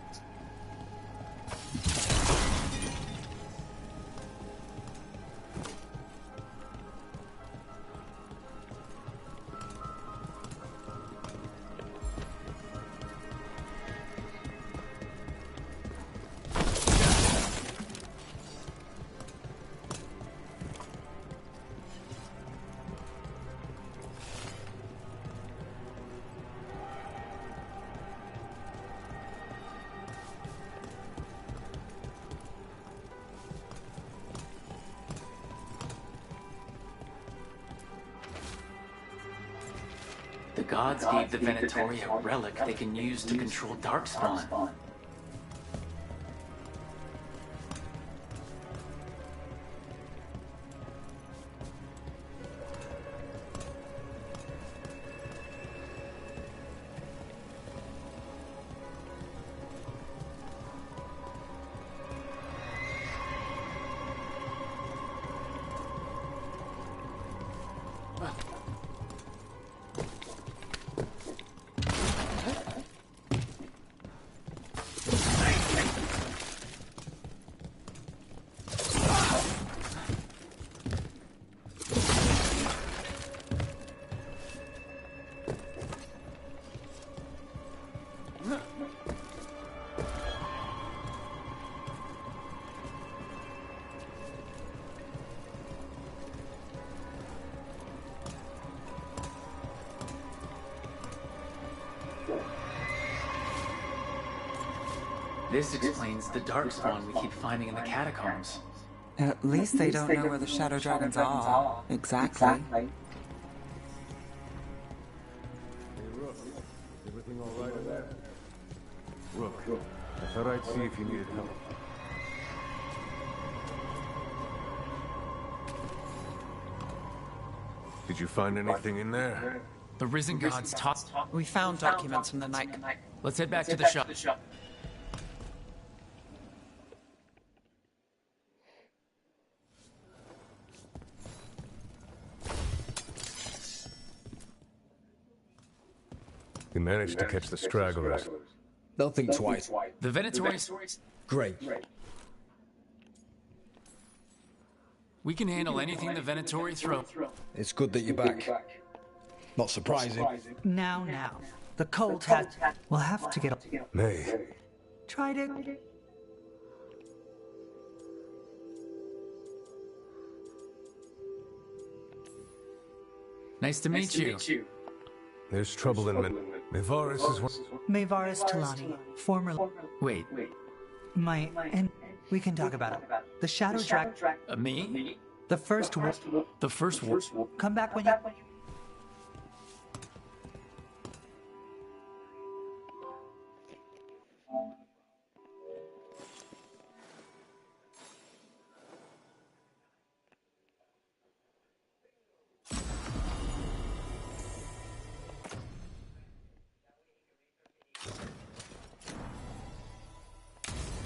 The gods gave the Venatori a relic they can use to control Darkspawn. This explains the Darkspawn we keep finding in the catacombs. At least they don't know where the Shadow Dragons are. Exactly. Hey, Rook. Everything all right in there? Rook, I thought I'd see if you needed help. Did you find anything in there? The Risen Gods taught. We found documents from the night. Let's head back to the shop. You managed to catch the stragglers. They'll think twice. The Venatories? Great. We can handle anything the Venatori throw. It's good that you're back. Not surprising. Now. The cold has... We'll have to get... May. Tried it. Nice to meet you. There's trouble in Mayvaris is one. Mayvaris Talani, former... Wait. And we can talk about it. The Shadow Drag... Me? The first war... The first war? Come back when you...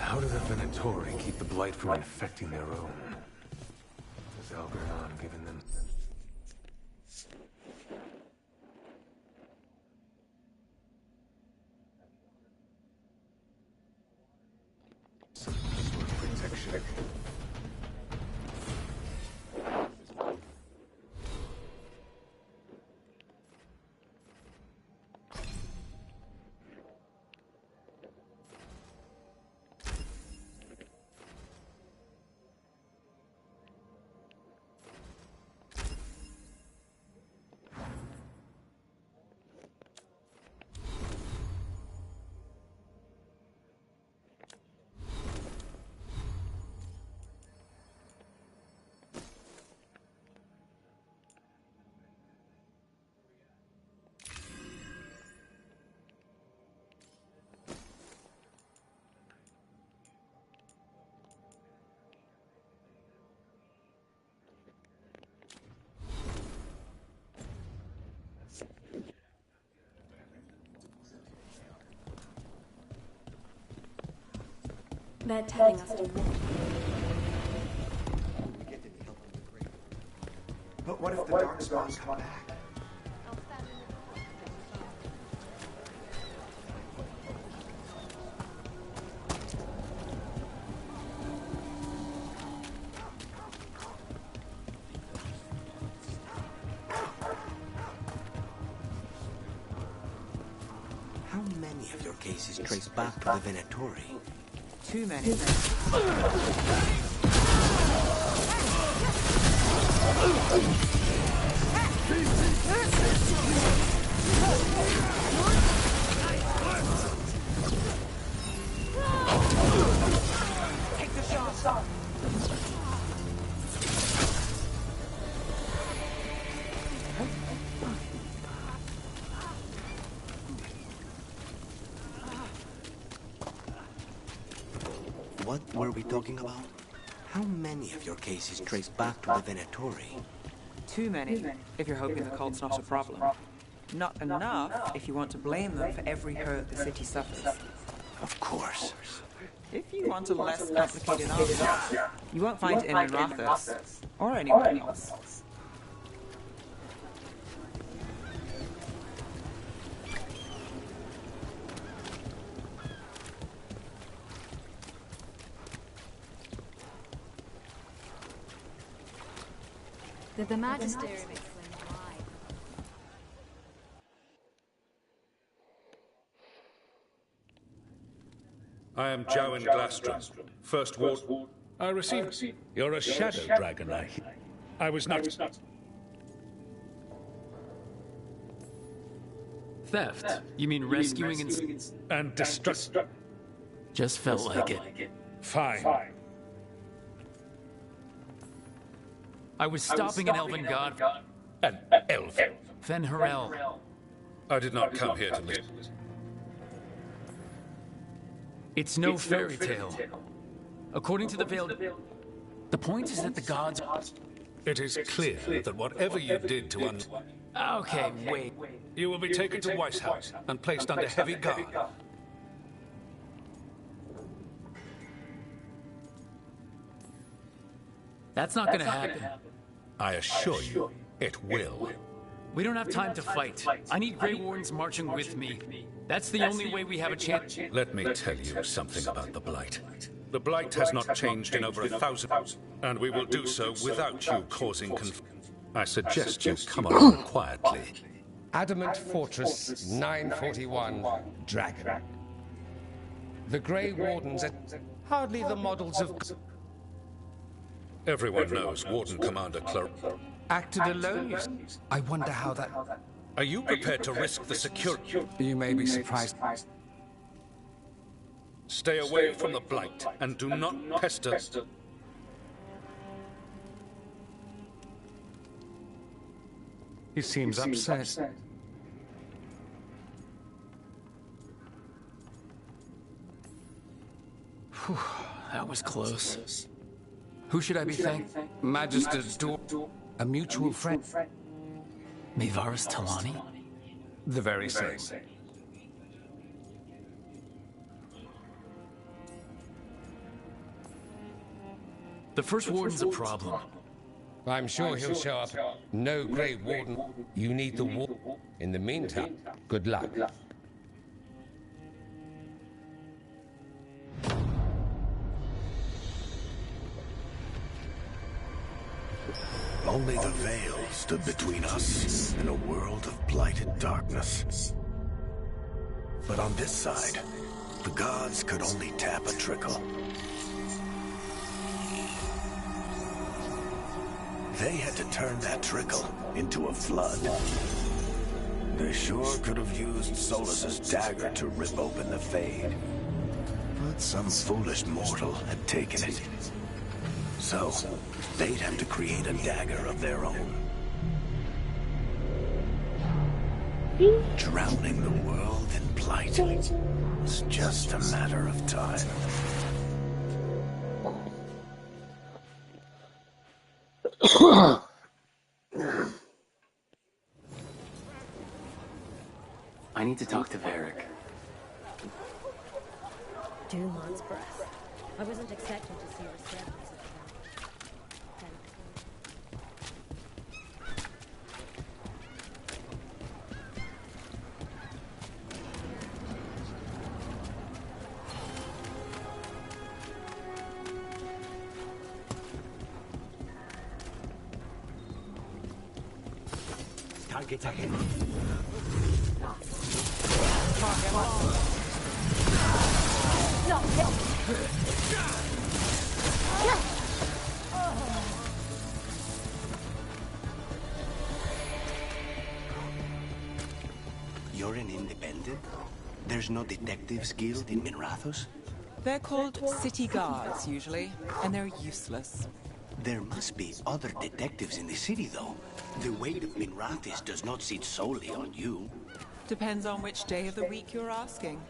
How do the Venatori keep the blight from infecting their own? Has Algernon given them... some sort of protection? They're telling us to... But what if the Darkspawn come back? How many of your cases trace back to the Venatori? Too many. Take the shot. What were we talking about? How many of your cases trace back to the Venatori? Too many, if you're hoping the cult's not a problem. Not enough if you want to blame them for every hurt the city suffers. Of course. If you want a less complicated answer, you won't find it in Rathos, or anyone else. The Magister makes them lie. I am Jowan Glastrom, First Ward. I received. You're a shadow dragon, I was not. Theft? You mean rescuing and destruct? Just felt like it. Fine. I was stopping an elven god. An elf? Fen'Harel. I did not come here to listen. It's no fairy tale. According to the Veiled... The point is that the gods... It is clear that whatever you did to Okay, wait. You will be taken to Weishaus and placed under heavy guard. That's not gonna happen. I assure you, it will. We don't have time to fight. I need Grey Wardens marching with me. That's the only way we have a chance. Let me tell you something about the Blight. The Blight has not changed in over 1,000 years, and we will do so without you causing confusion. I suggest you come along quietly. Adamant Fortress 941 Dragon. The Grey Wardens are hardly the models of... Everyone knows Warden Commander Clark Acted alone, you... I wonder how that... Are you prepared to risk the security? You may be surprised. Stay away from the Blight, and do not pester... He seems upset. Whew, that was close. Who should I be thanking? Magister's door. A mutual friend. Mayvarus Talani? The very same. The First Warden's a problem. I'm sure he'll show up. No Grey Warden. You need the war. In the meantime, good luck. Only the veil stood between us and a world of blighted darkness. But on this side, the gods could only tap a trickle. They had to turn that trickle into a flood. They sure could have used Solus's dagger to rip open the Fade. But some foolish mortal had taken it. So, they'd have to create a dagger of their own. Drowning the world in blight was just a matter of time. I need to talk to Varric. Dumont's breath. I wasn't expecting to see her step. Target ahead. You're an independent? There's no detectives guild in Minrathous? They're called city guards, usually, and they're useless. There must be other detectives in the city, though. The weight of Minrathous does not sit solely on you. Depends on which day of the week you're asking.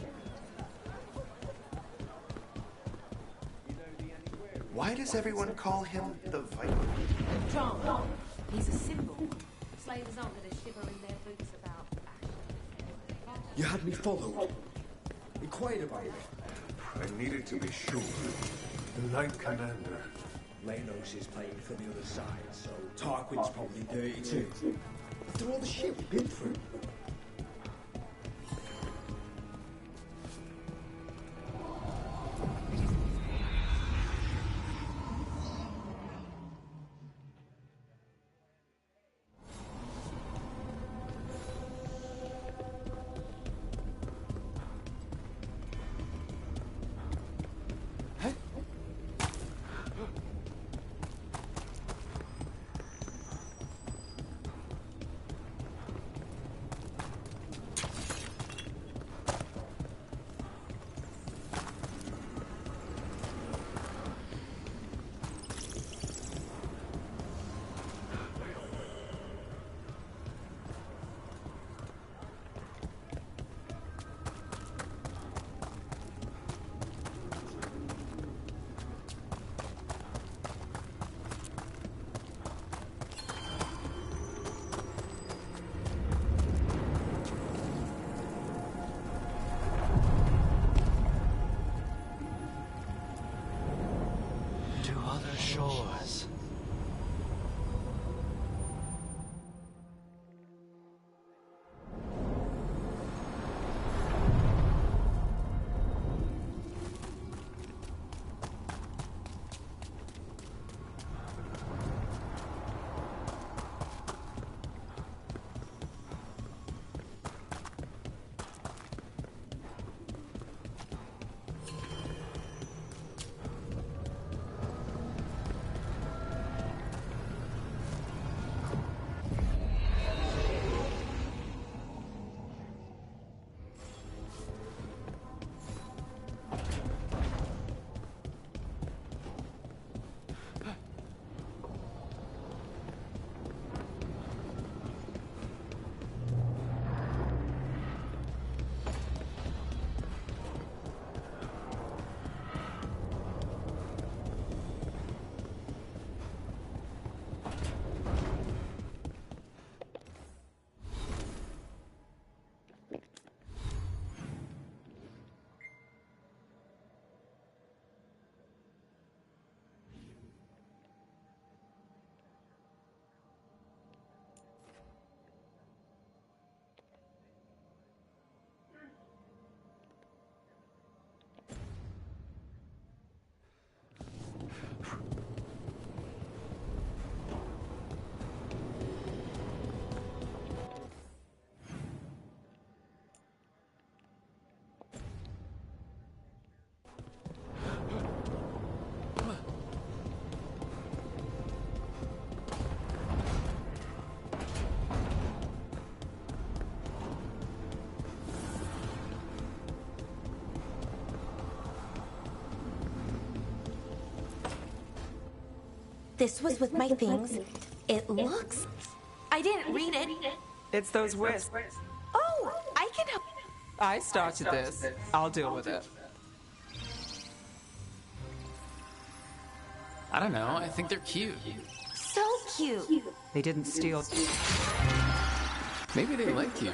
Why does everyone call him the Viper? Drama. He's a symbol. Slavers aren't going to shiver in their boots about fashion. You had me followed. Inquired about me. I needed to be sure. The Knight Commander. Lanos is playing for the other side, so Tarquin's probably dirty too. After all the shit we've been through. This was with my things. It looks... I didn't read it. It's those wisps. Oh, I can help. I started this. I'll deal with it. I don't know. I think they're cute. So cute. They didn't steal... Maybe they like you.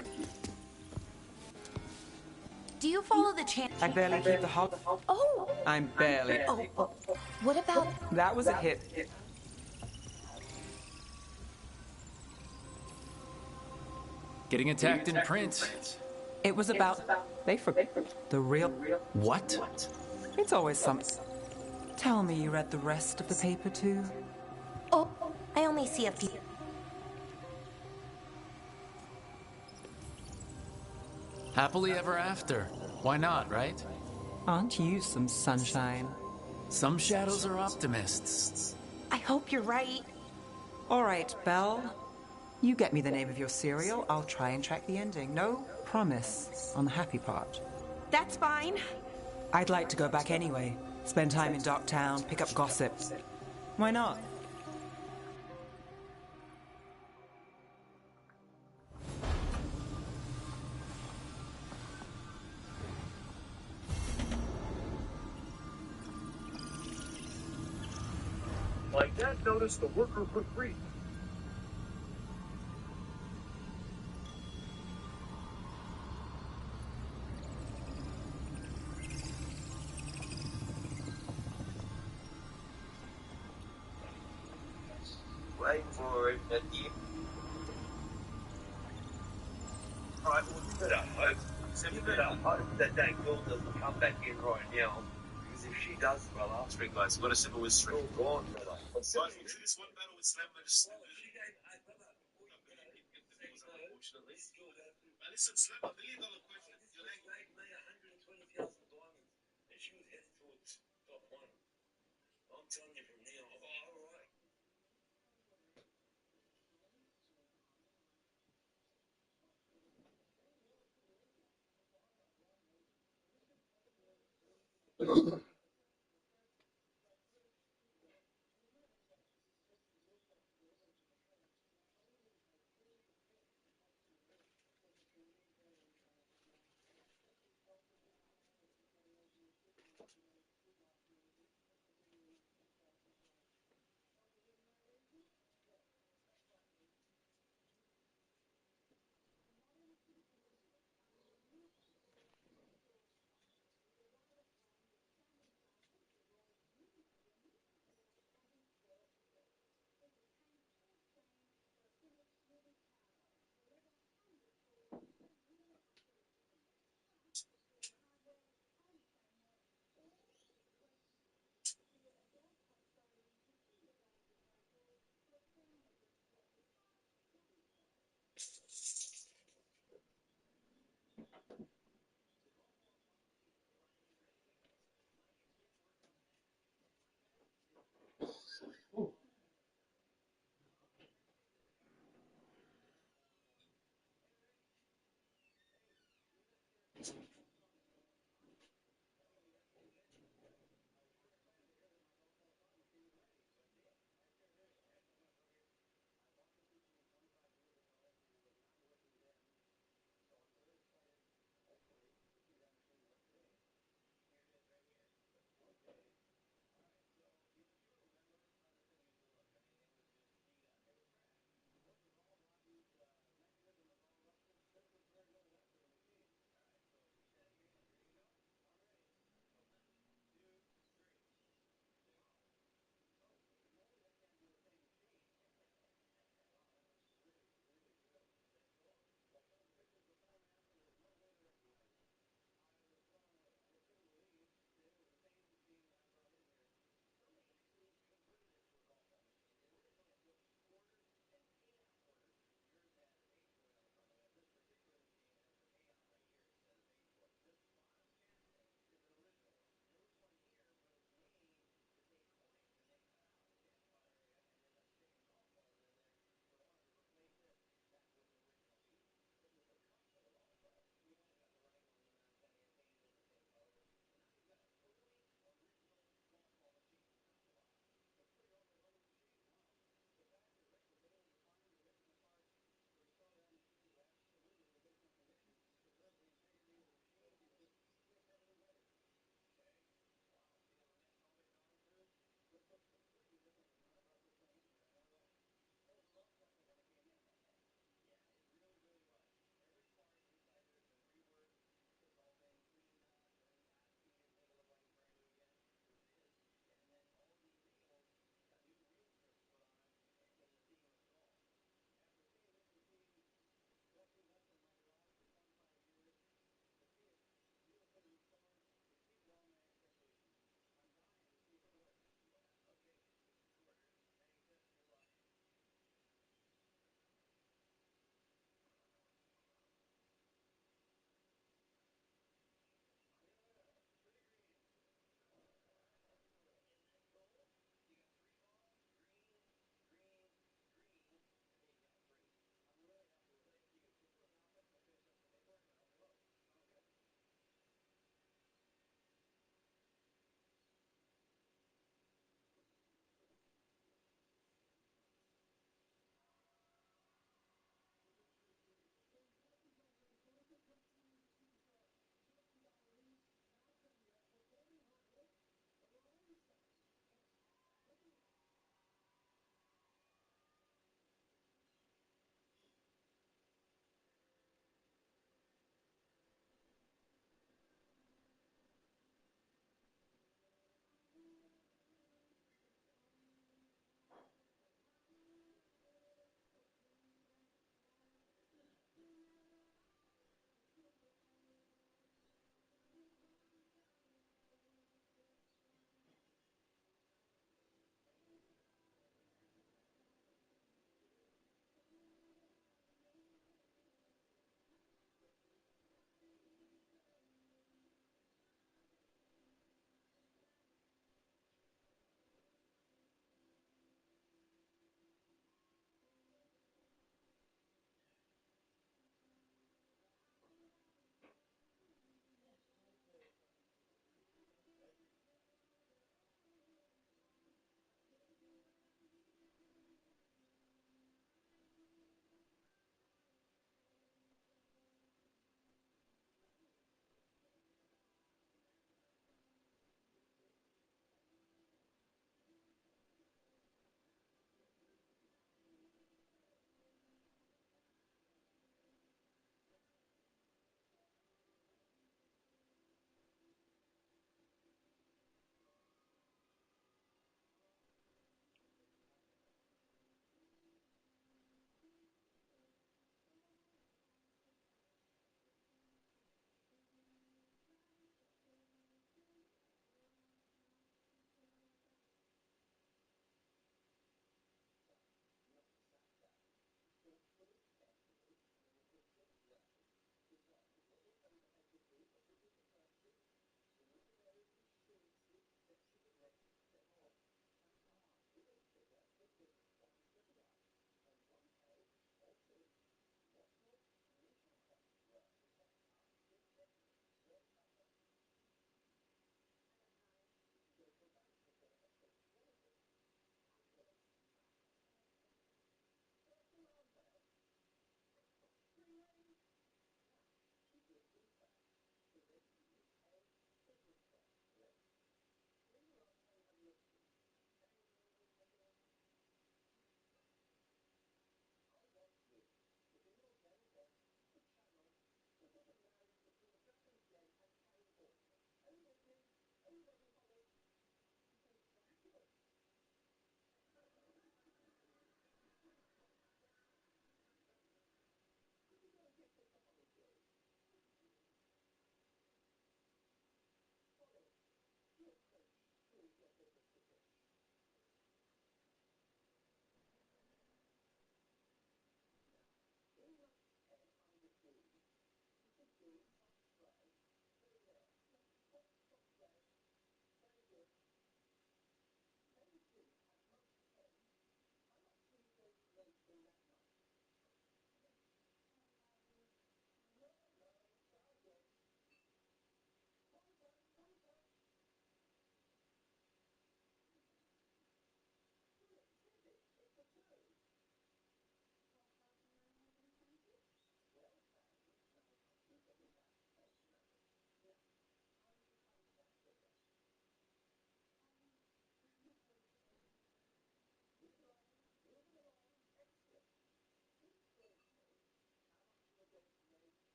Do you follow the channel? I barely keep the hog. Oh! I'm barely... Oh, what about... That was a hit. Getting attacked in print. It was about... They forgot. The real... What? It's always something. Tell me you read the rest of the paper too? Oh, I only see a few. Happily ever after. Why not, right? Aren't you some sunshine? Some shadows are optimists. I hope you're right. All right, Belle. You get me the name of your cereal, I'll try and track the ending. No promise on the happy part. That's fine. I'd like to go back anyway. Spend time in Docktown, pick up gossip. Why not? My dad noticed the worker put free. Wait for it at the... Alright, well, you better hope. You better hope that that girl doesn't come back in right now. Because if she does, well, I'll String guys, what a simple with string. all gone, brother. Guys, we'll do this one battle with Slam Unfortunately. Man, listen, Slam, $1 million question. Your leg made me 120,000 diamonds, and she was heading towards top one. I'm telling you from now, all right.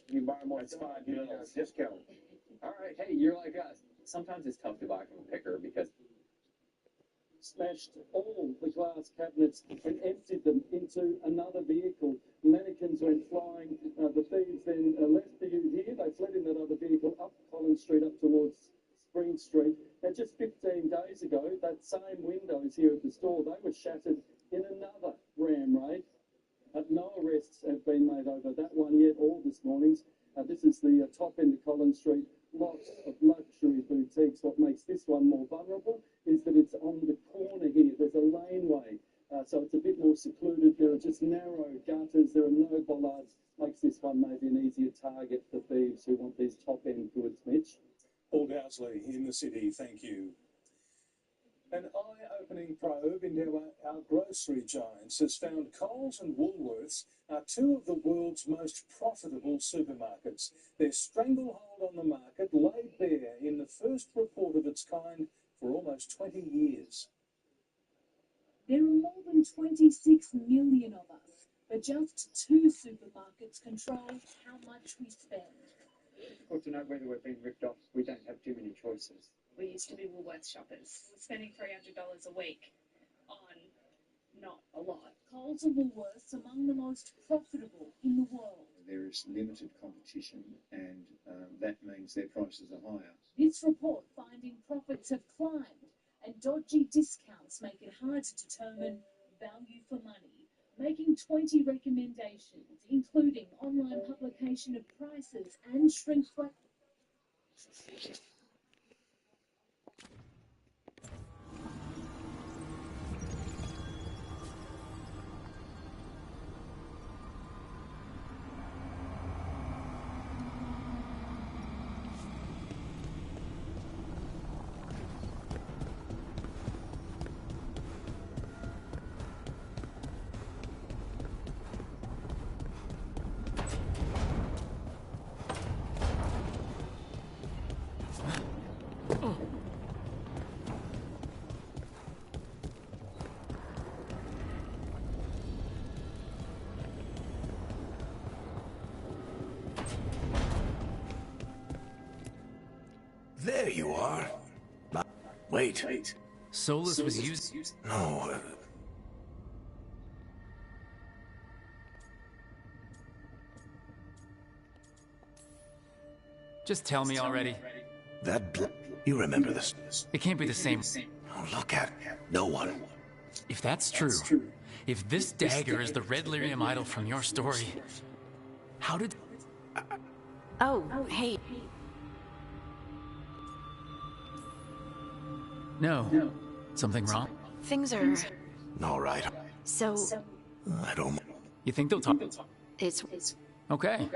You buy more. It's fine. You know, discount. All right. Hey, you're like us. Sometimes it's tough to buy from a picker because smashed all the glass cabinets and emptied them into another vehicle. Mannequins went flying. The thieves then left the ute here. They fled in that other vehicle up Collins Street, up towards Spring Street. And just 15 days ago, that same windows here at the store, they were shattered in another ram raid. No arrests have been made over that one yet, all this morning's. This is the top end of Collins Street. Lots of luxury boutiques. What makes this one more vulnerable is that it's on the corner here. There's a laneway, so it's a bit more secluded. There are just narrow gutters. There are no bollards. Makes this one maybe an easier target for thieves who want these top end goods, Mitch. Paul Dowsley in the city, thank you. An eye-opening probe into our grocery giants has found Coles and Woolworths are two of the world's most profitable supermarkets. Their stranglehold on the market laid bare in the first report of its kind for almost 20 years. There are more than 26 million of us, but just 2 supermarkets control how much we spend. It's difficult to know whether we're being ripped off. We don't have too many choices. We used to be Woolworths shoppers, spending $300 a week on not a lot. Coles and Woolworths among the most profitable in the world. There is limited competition, and that means their prices are higher. This report finding profits have climbed, and dodgy discounts make it hard to determine value for money, making 20 recommendations, including online publication of prices and shrinkflation. There you are. Wait. Solus was used. No. Just tell me already. You remember this? It can't be the same. Oh, look at it. No one. If that's true, if this dagger is the Red Lyrium idol from your story, how did... Oh, hey. No. Something wrong? Things are... All right. So... I don't... You think they'll talk? It's... Okay.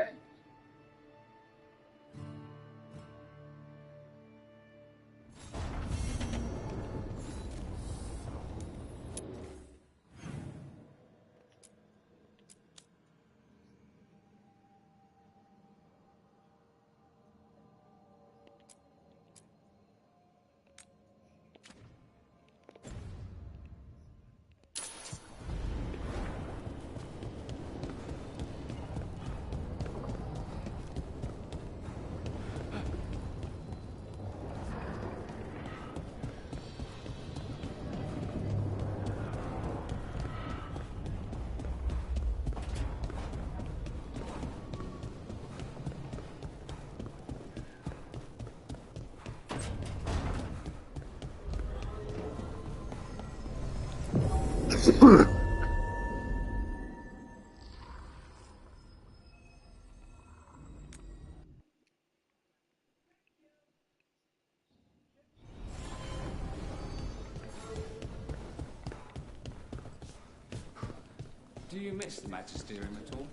Do you miss the Magisterium at all?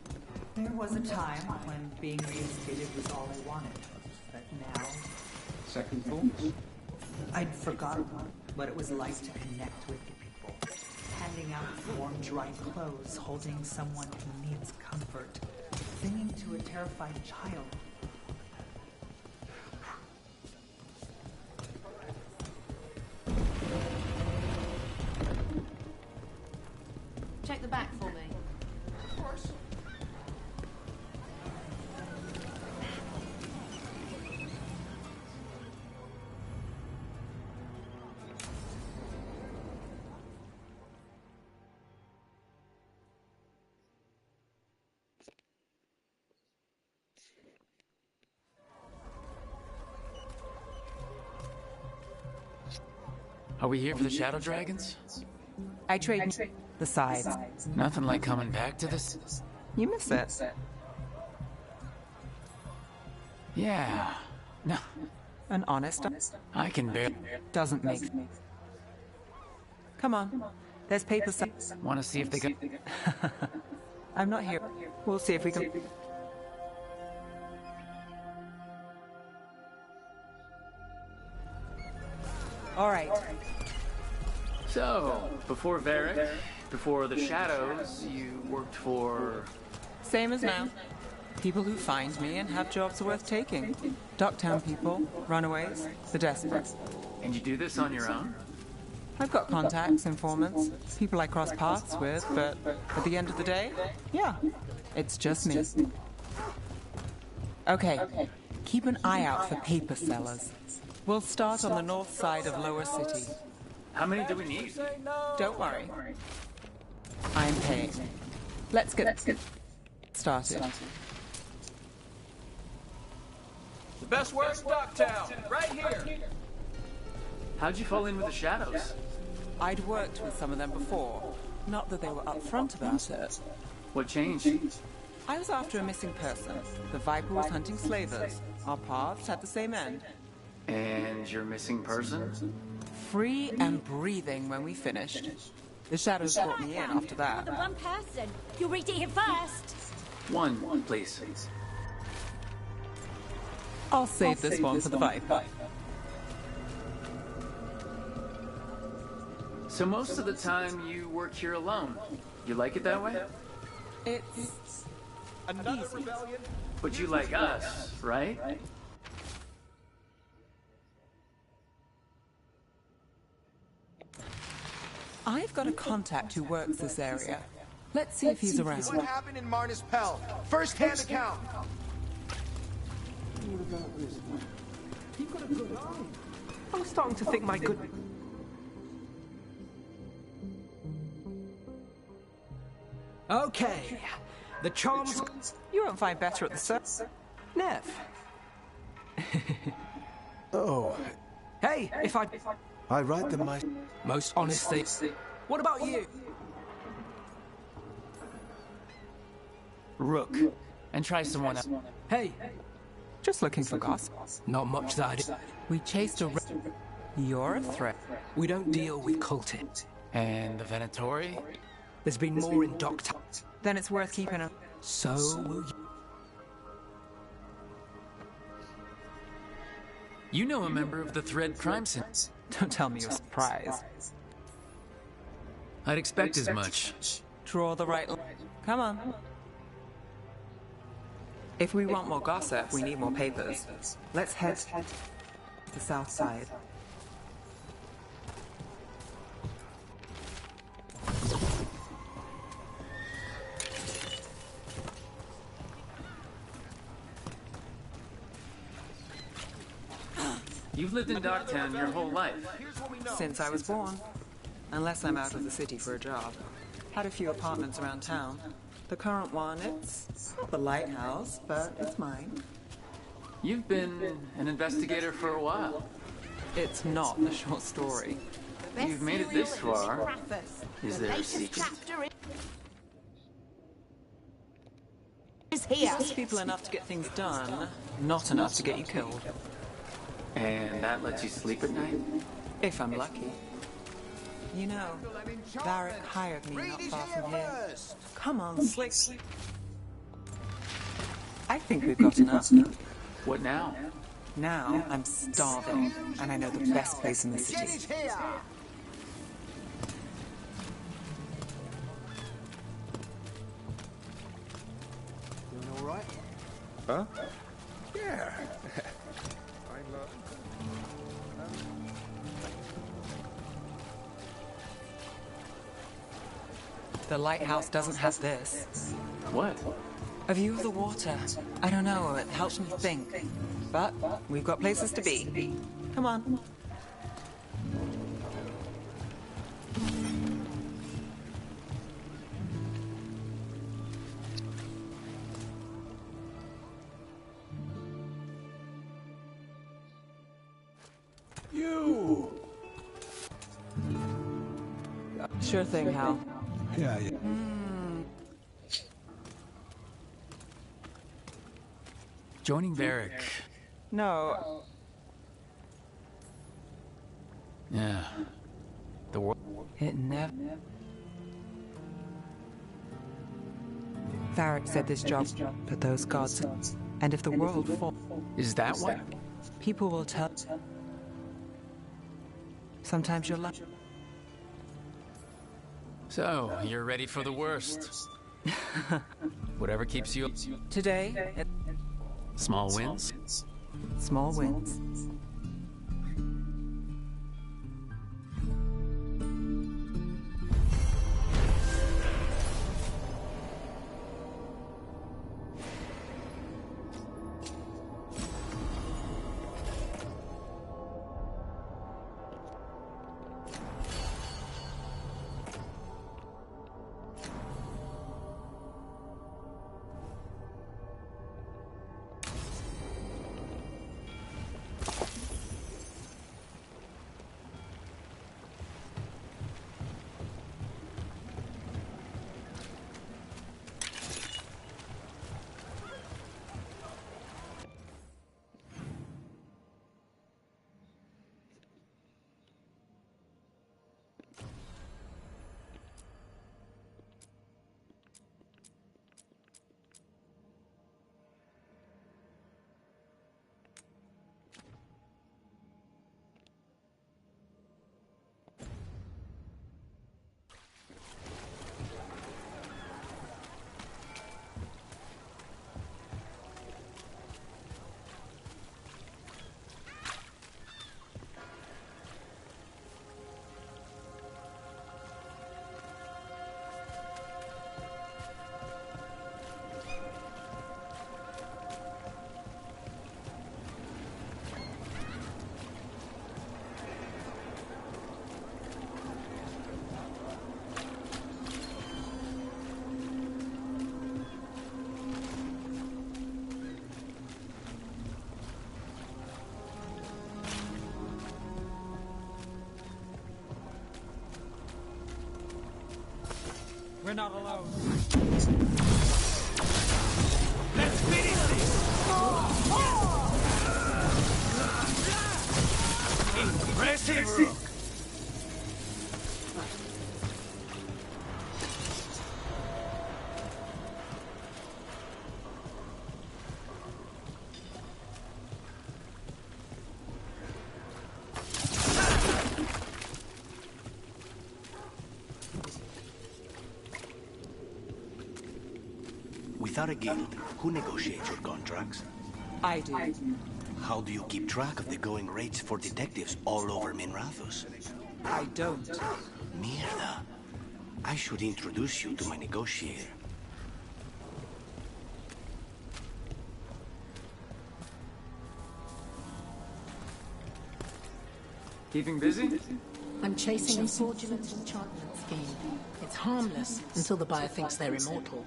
There was a time when being reinstated was all I wanted, but now... Second thoughts? I'd forgotten what it was like to connect with the people. Handing young form drying clothes, holding someone who needs comfort, singing to a terrified child. Check the back for me. Of course. Are we here for the Shadow Dragons? I trade the sides. Nothing like coming back to this. You miss it. Yeah. No. An honest I can bear. doesn't make. Come on. There's paper. Want to see if they got. I'm not here. We'll see if we can. All right. So, before Varric, before the Shadows, you worked for. Same as now. People who find me and have jobs worth taking. Docktown people, runaways, the desperate. And you do this on your own? I've got contacts, informants, people I cross paths with, but at the end of the day, yeah, it's just me. Okay, keep an eye out for paper sellers. We'll start on the north side of Lower City. How many do we need? Don't worry. I'm paying. Let's get started. The best work in Docktown, right here. How'd you fall in with the Shadows? I'd worked with some of them before. Not that they were upfront about it. What changed? I was after a missing person. The Viper was hunting slavers. Our paths had the same end. And your missing person? Free and breathing when we finished. The Shadows brought me in after that. The one person. You read it here first. One, please. I'll save this one for the Viper. So most of the time you work here alone. You like it that way? It's Another rebellion. But you like us, right? I've got a contact who works this area. Let's see if he's around. What happened in Marnus Pell? First-hand account. What about this one? You've got a good eye. I'm starting to think my good... Okay. The charms... You won't find better at the surface. Nev. Oh. Hey, if I... I write them my... Most honestly. What about you? Rook. And try someone else. Hey. Just looking for gossip. Not much that I did. We chased a... You're a threat. We don't deal with cultists. And the Venatori? There's been more in Docktown. Then it's worth keeping a... So will you. You know a member of the Thread crime scene. Don't tell me you're surprised. I'd expect as much. Draw the right line. Come on. If we want more gossip, we need more papers. Let's head to the south side. You've lived in Docktown your whole life. Since I was born. Unless I'm out of the city for a job. Had a few apartments around town. The current one, it's not the lighthouse, but it's mine. You've been an investigator for a while. It's not a short story. You've made it this far. Is there a secret? These people enough to get things done, not enough to get you killed. And that lets you sleep at night? If I'm lucky. You know, Varric hired me not far from here. Come on, Slick. I think we've got enough. What now? Now I'm starving, and I know the best place in the city. Huh? Yeah. I'm, The lighthouse doesn't have this. What? A view of the water. I don't know, it helps me think. But we've got places to be. Come on. You! Sure thing, Hal. Yeah. Joining Varric. No. Yeah. The world. It never. Varric said this job, but those gods. And if the world falls. Is that why? People will tell. Sometimes you're lucky. So, you're ready for the worst. Whatever keeps you. Today, Small wins? Small wins. We're not alone. Let's finish this! Impressive, Rook! Without a guild, who negotiates your contracts? I do. How do you keep track of the going rates for detectives all over Minrathous? I don't. Mierda. I should introduce you to my negotiator. Keeping busy? I'm chasing a fraudulent enchantment scheme. It's harmless until the buyer thinks they're immortal.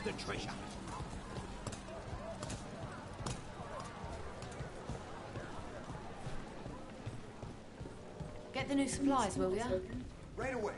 The treasure. Get the new supplies, will ya? Right away.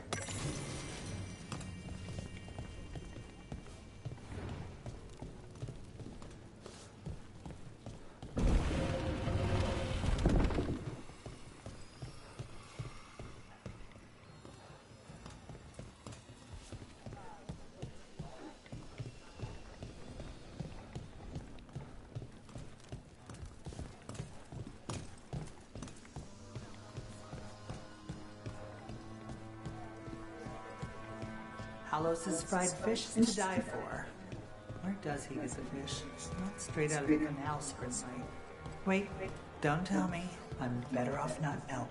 Talos' fried fish is to die for. Where does he get the fish? Not straight out of the canal, certainly. Wait, don't tell me. I'm better off not knowing.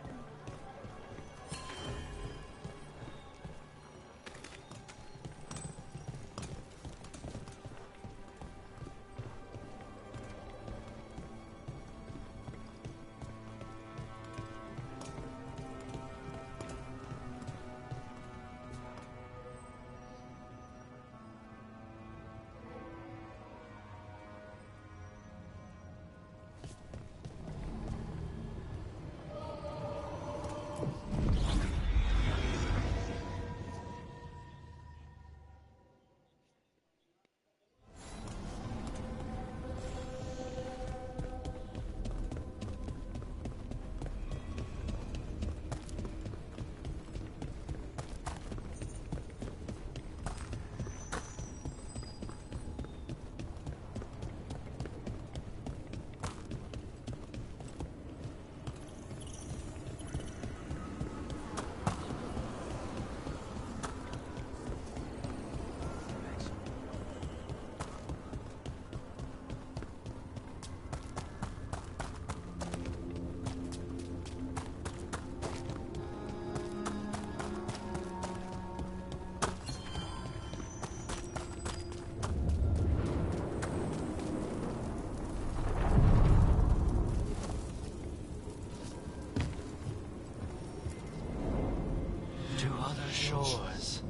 Shores.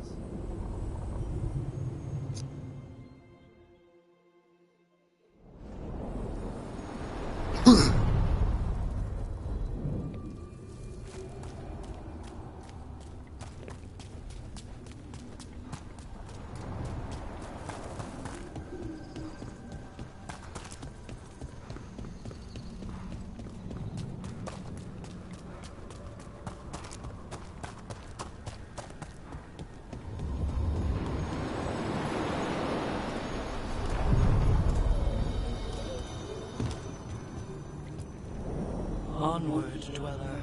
Onward, dweller.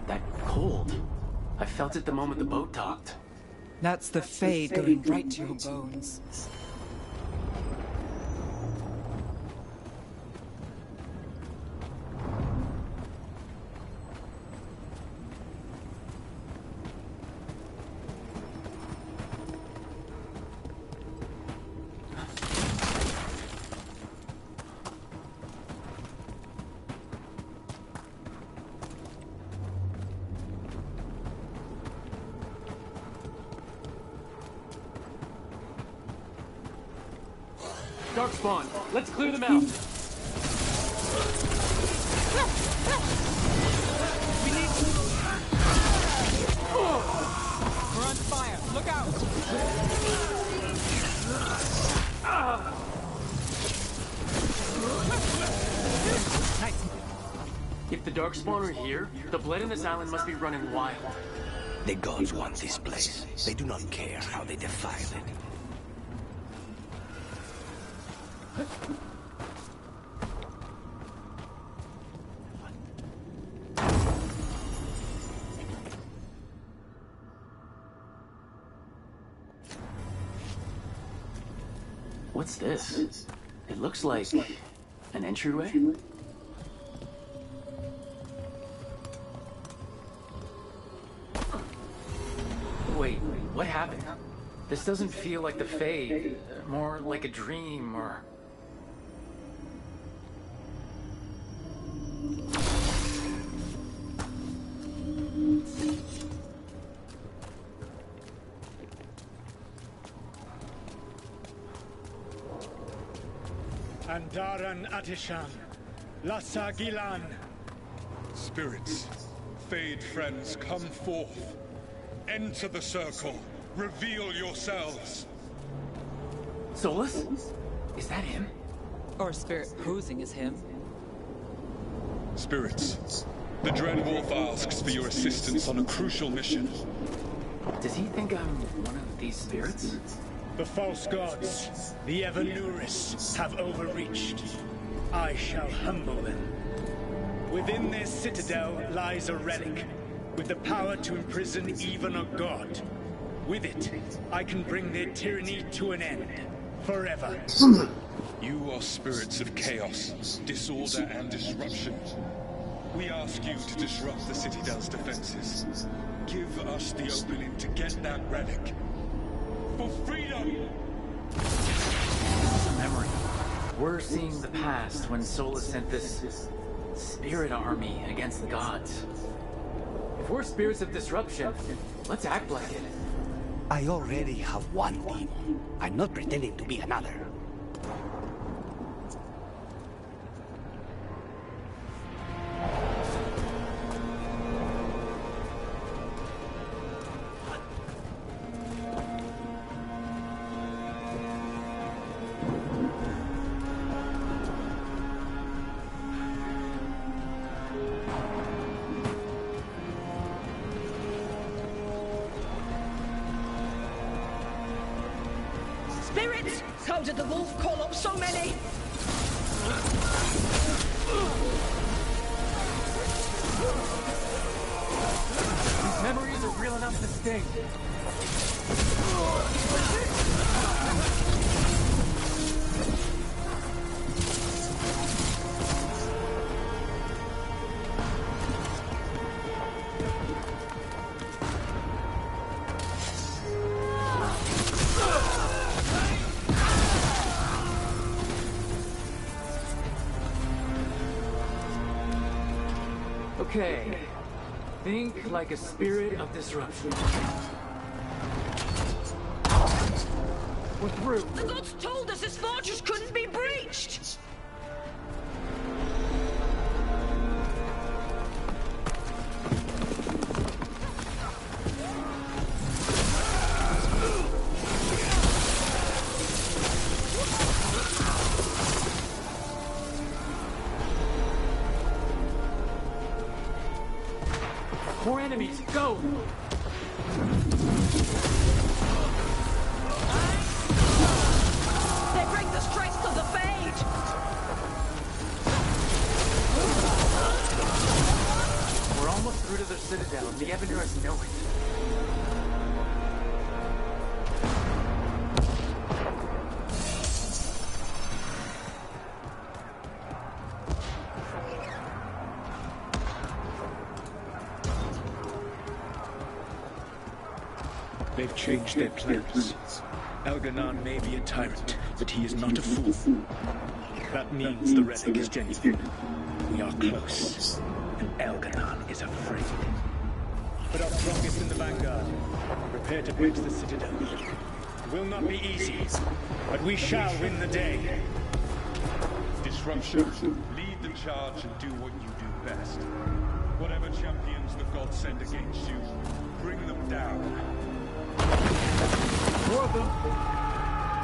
That cold. I felt it the moment the boat docked. That's the Fade going right to your bones. Darkspawn, let's clear them out. We're on fire. Look out! Nice. If the Darkspawn are here, the blood in this island must be running wild. The gods want this place. They do not care how they defile it. What's this? It looks like an entryway? Wait, what happened? This doesn't feel like the Fade, more like a dream or... Andaran Atishan, Lassa Gilan. Spirits, Fade friends, come forth. Enter the circle. Reveal yourselves. Solus? Is that him? Or a spirit posing as him. Spirits, the Dread Wolf asks for your assistance on a crucial mission. Does he think I'm one of these spirits? The false gods, the Evanuris, have overreached. I shall humble them. Within this citadel lies a relic, with the power to imprison even a god. With it, I can bring their tyranny to an end, forever. You are spirits of chaos, disorder, and disruption. We ask you to disrupt the Citadel's defenses. Give us the opening to get that relic. For freedom! It's a memory. We're seeing the past when Solus sent this spirit army against the gods. If we're spirits of disruption, let's act like it. I already have one demon. I'm not pretending to be another. Spirits! How did the wolf call up so many? These memories are real enough to sting. Okay. Think like a spirit of disruption. We're through. The gods told us this fortress couldn't be breached! More enemies, go! They bring the strength of the Fade! We're almost through to their citadel, and the Evaners know it. They've changed their plans. Elganon may be a tyrant, but he is not a fool. That means the relic is genuine. We are close, and Elganon is afraid. Put our strongest in the vanguard. Prepare to breach the citadel. It will not be easy, but we shall win the day. Disruption. Lead the charge and do what you do best. Whatever champions the gods send against you, bring them down. For them!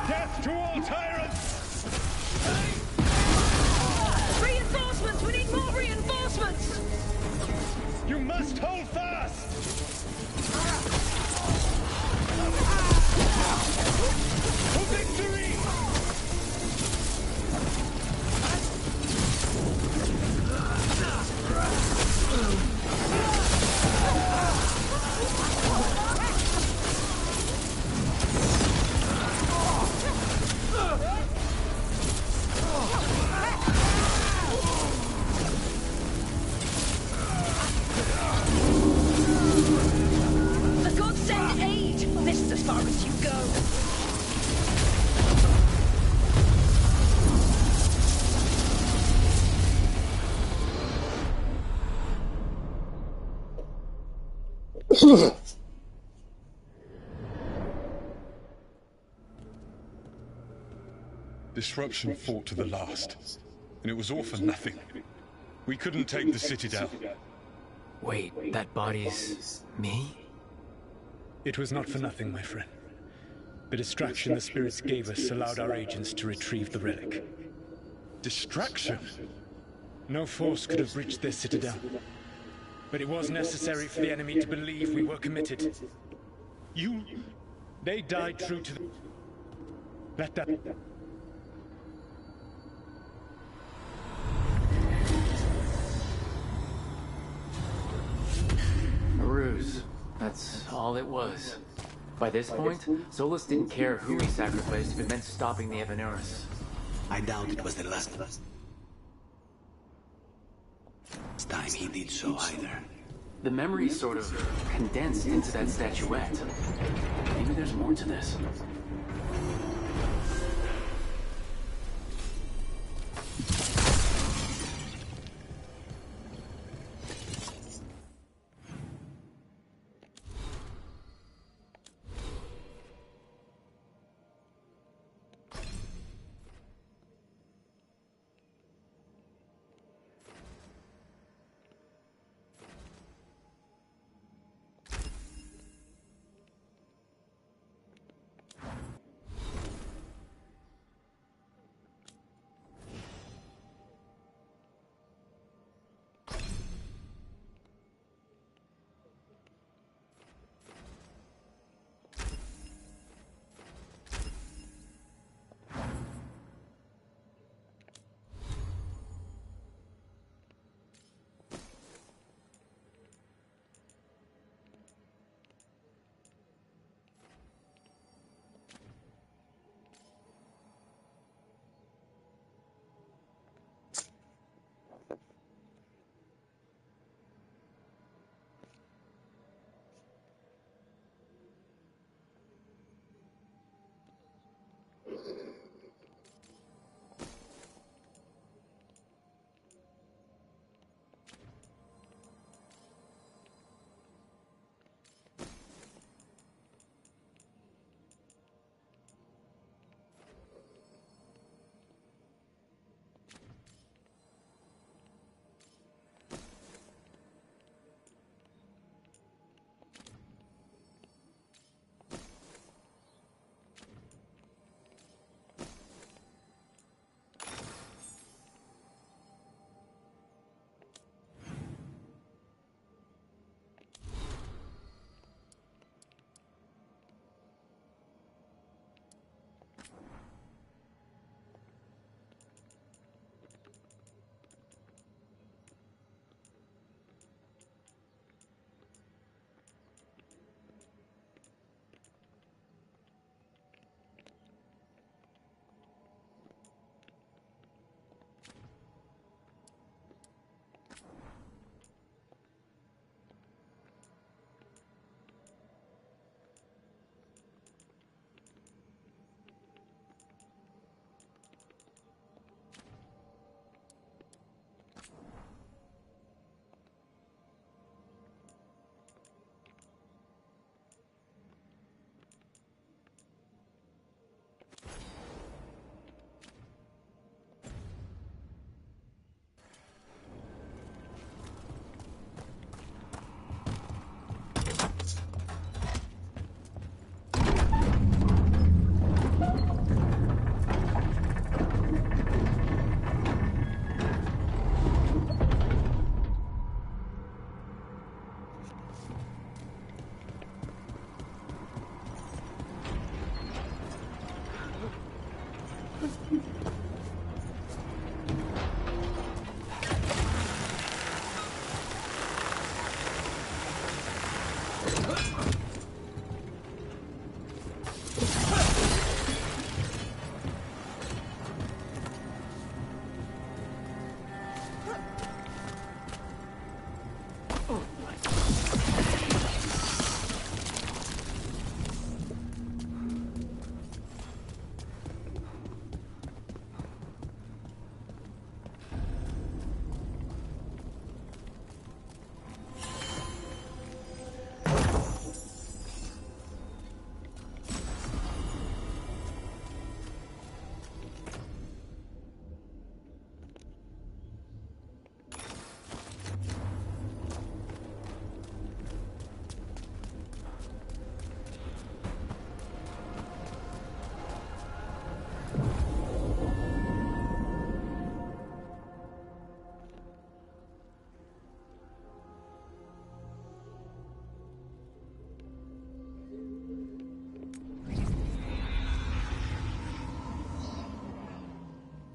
Death to all tyrants! Reinforcements! We need more reinforcements! You must hold fast! For victory! The gods send aid! This is as far as you go! Disruption fought to the last, and it was all for nothing. We couldn't take the Citadel. Wait, that body's me? It was not for nothing, my friend. The distraction the spirits gave us allowed our agents to retrieve the relic. Distraction? No force could have breached their citadel. But it was necessary for the enemy to believe we were committed. They died true to the... Let that... all it was. By this point, Solus didn't care who he sacrificed if it meant stopping the Evanurus. I doubt it was the last time he did so either. The memory sort of condensed into that statuette. Maybe there's more to this.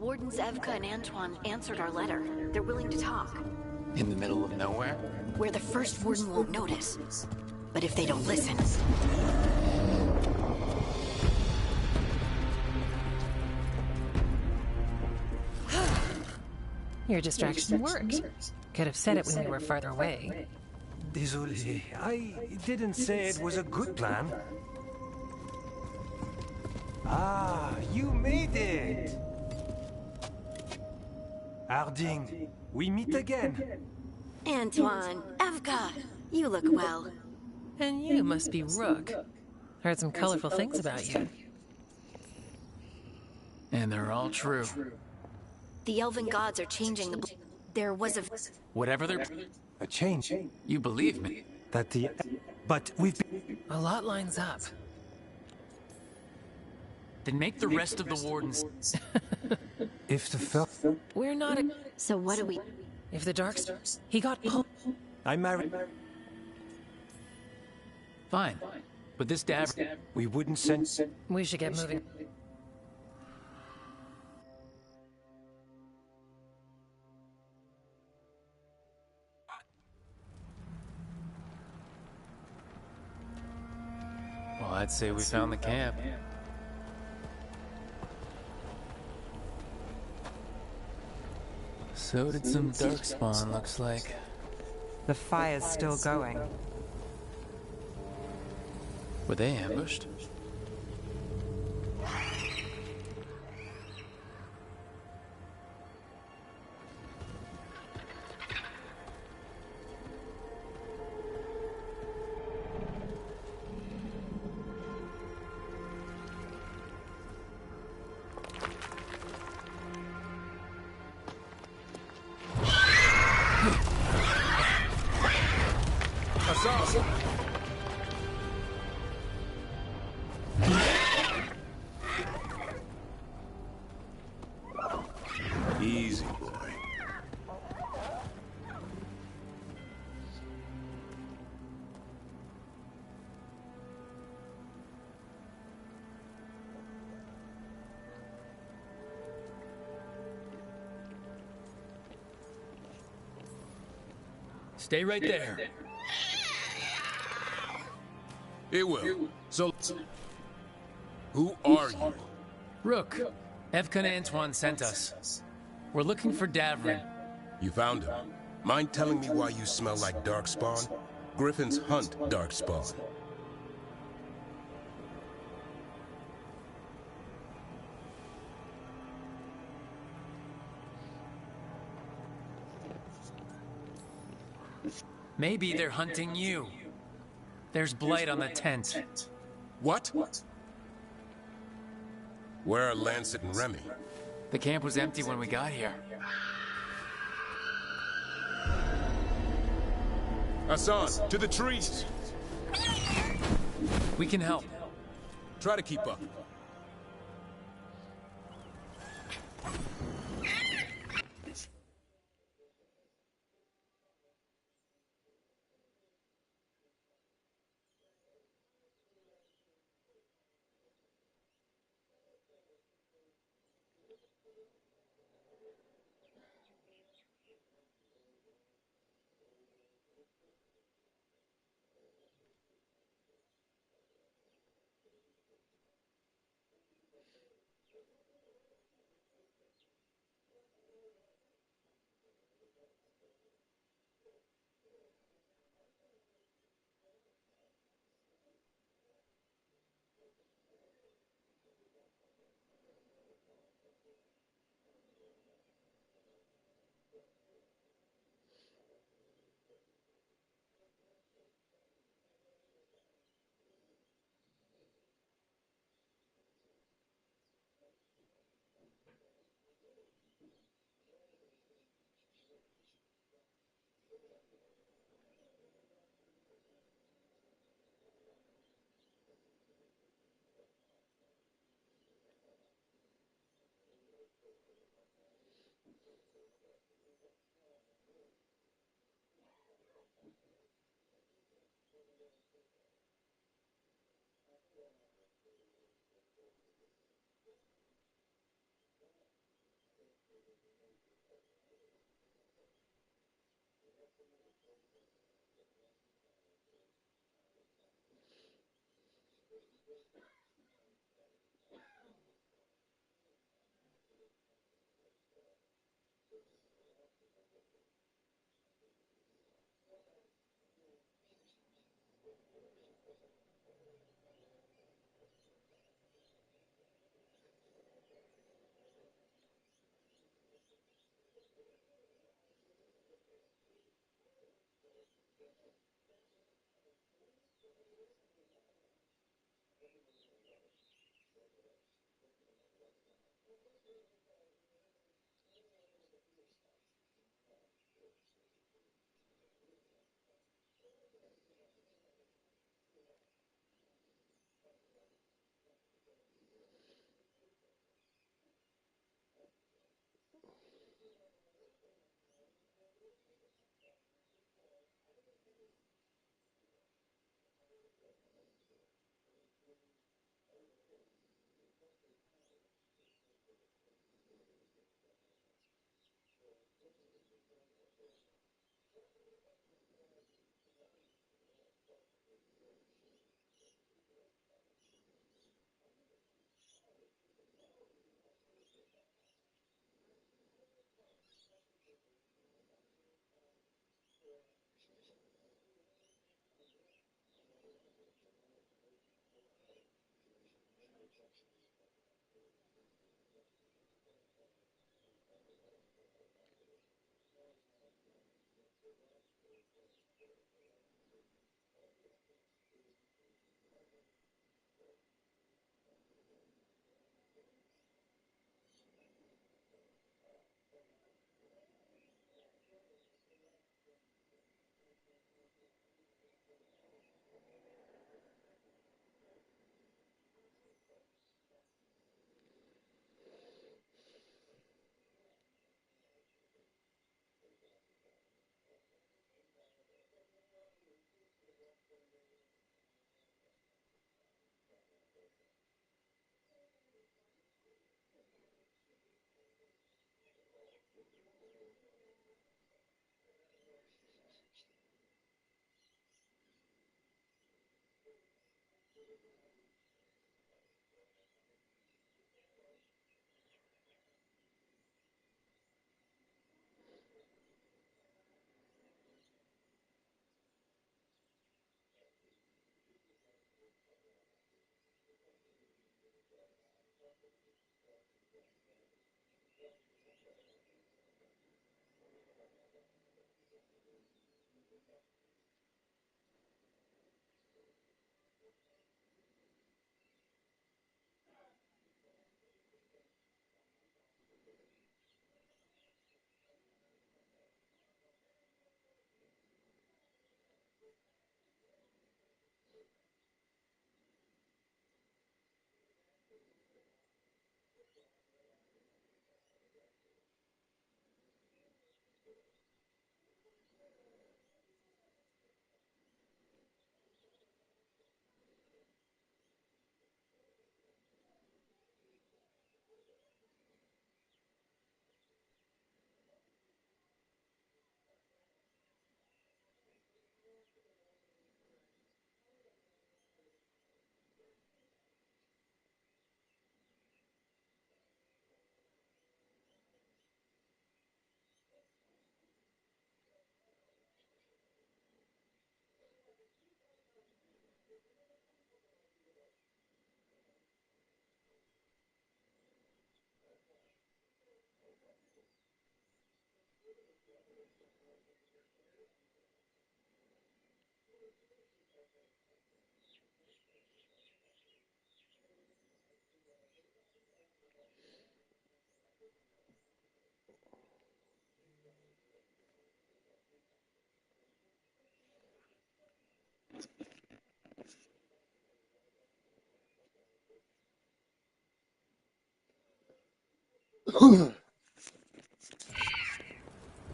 Warden Zevka and Antoine answered our letter. They're willing to talk. In the middle of nowhere? Where the first warden won't notice. But if they don't listen... Your distraction worked. Could have said it when we were farther away. Désolé, I didn't say it was a good plan. Ah, you made it! Harding, we meet again. Antoine, Evka, you look well. And you must be Rook. Heard some colorful things about you. And they're all true. The elven gods are changing the... There was a... Whatever they're... A change. You believe me? That the... But we've been... A lot lines up. Then make the rest of the wardens... If the fell... We're not a... So what do we... If the dark... He got pulled... I married... Fine. But this dab... We wouldn't send... We should get moving. Well, I'd say we found the camp. So did some darkspawn, looks like. The fire's still going. Were they ambushed? Easy, boy. Stay right there. It will. So, who are you? Rook. Evka and Antoine sent us. We're looking for Davrin. You found him. Mind telling me why you smell like darkspawn? Griffins hunt darkspawn. Maybe they're hunting you. There's blight on the tent. What? Where are Lancet and Remy? The camp was empty when we got here. Hassan, to the trees! We can help. Try to keep up.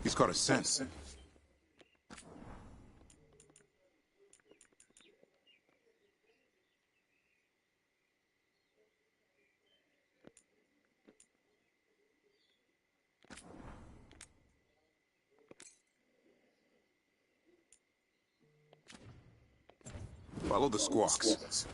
He's got a scent. Follow the squawks.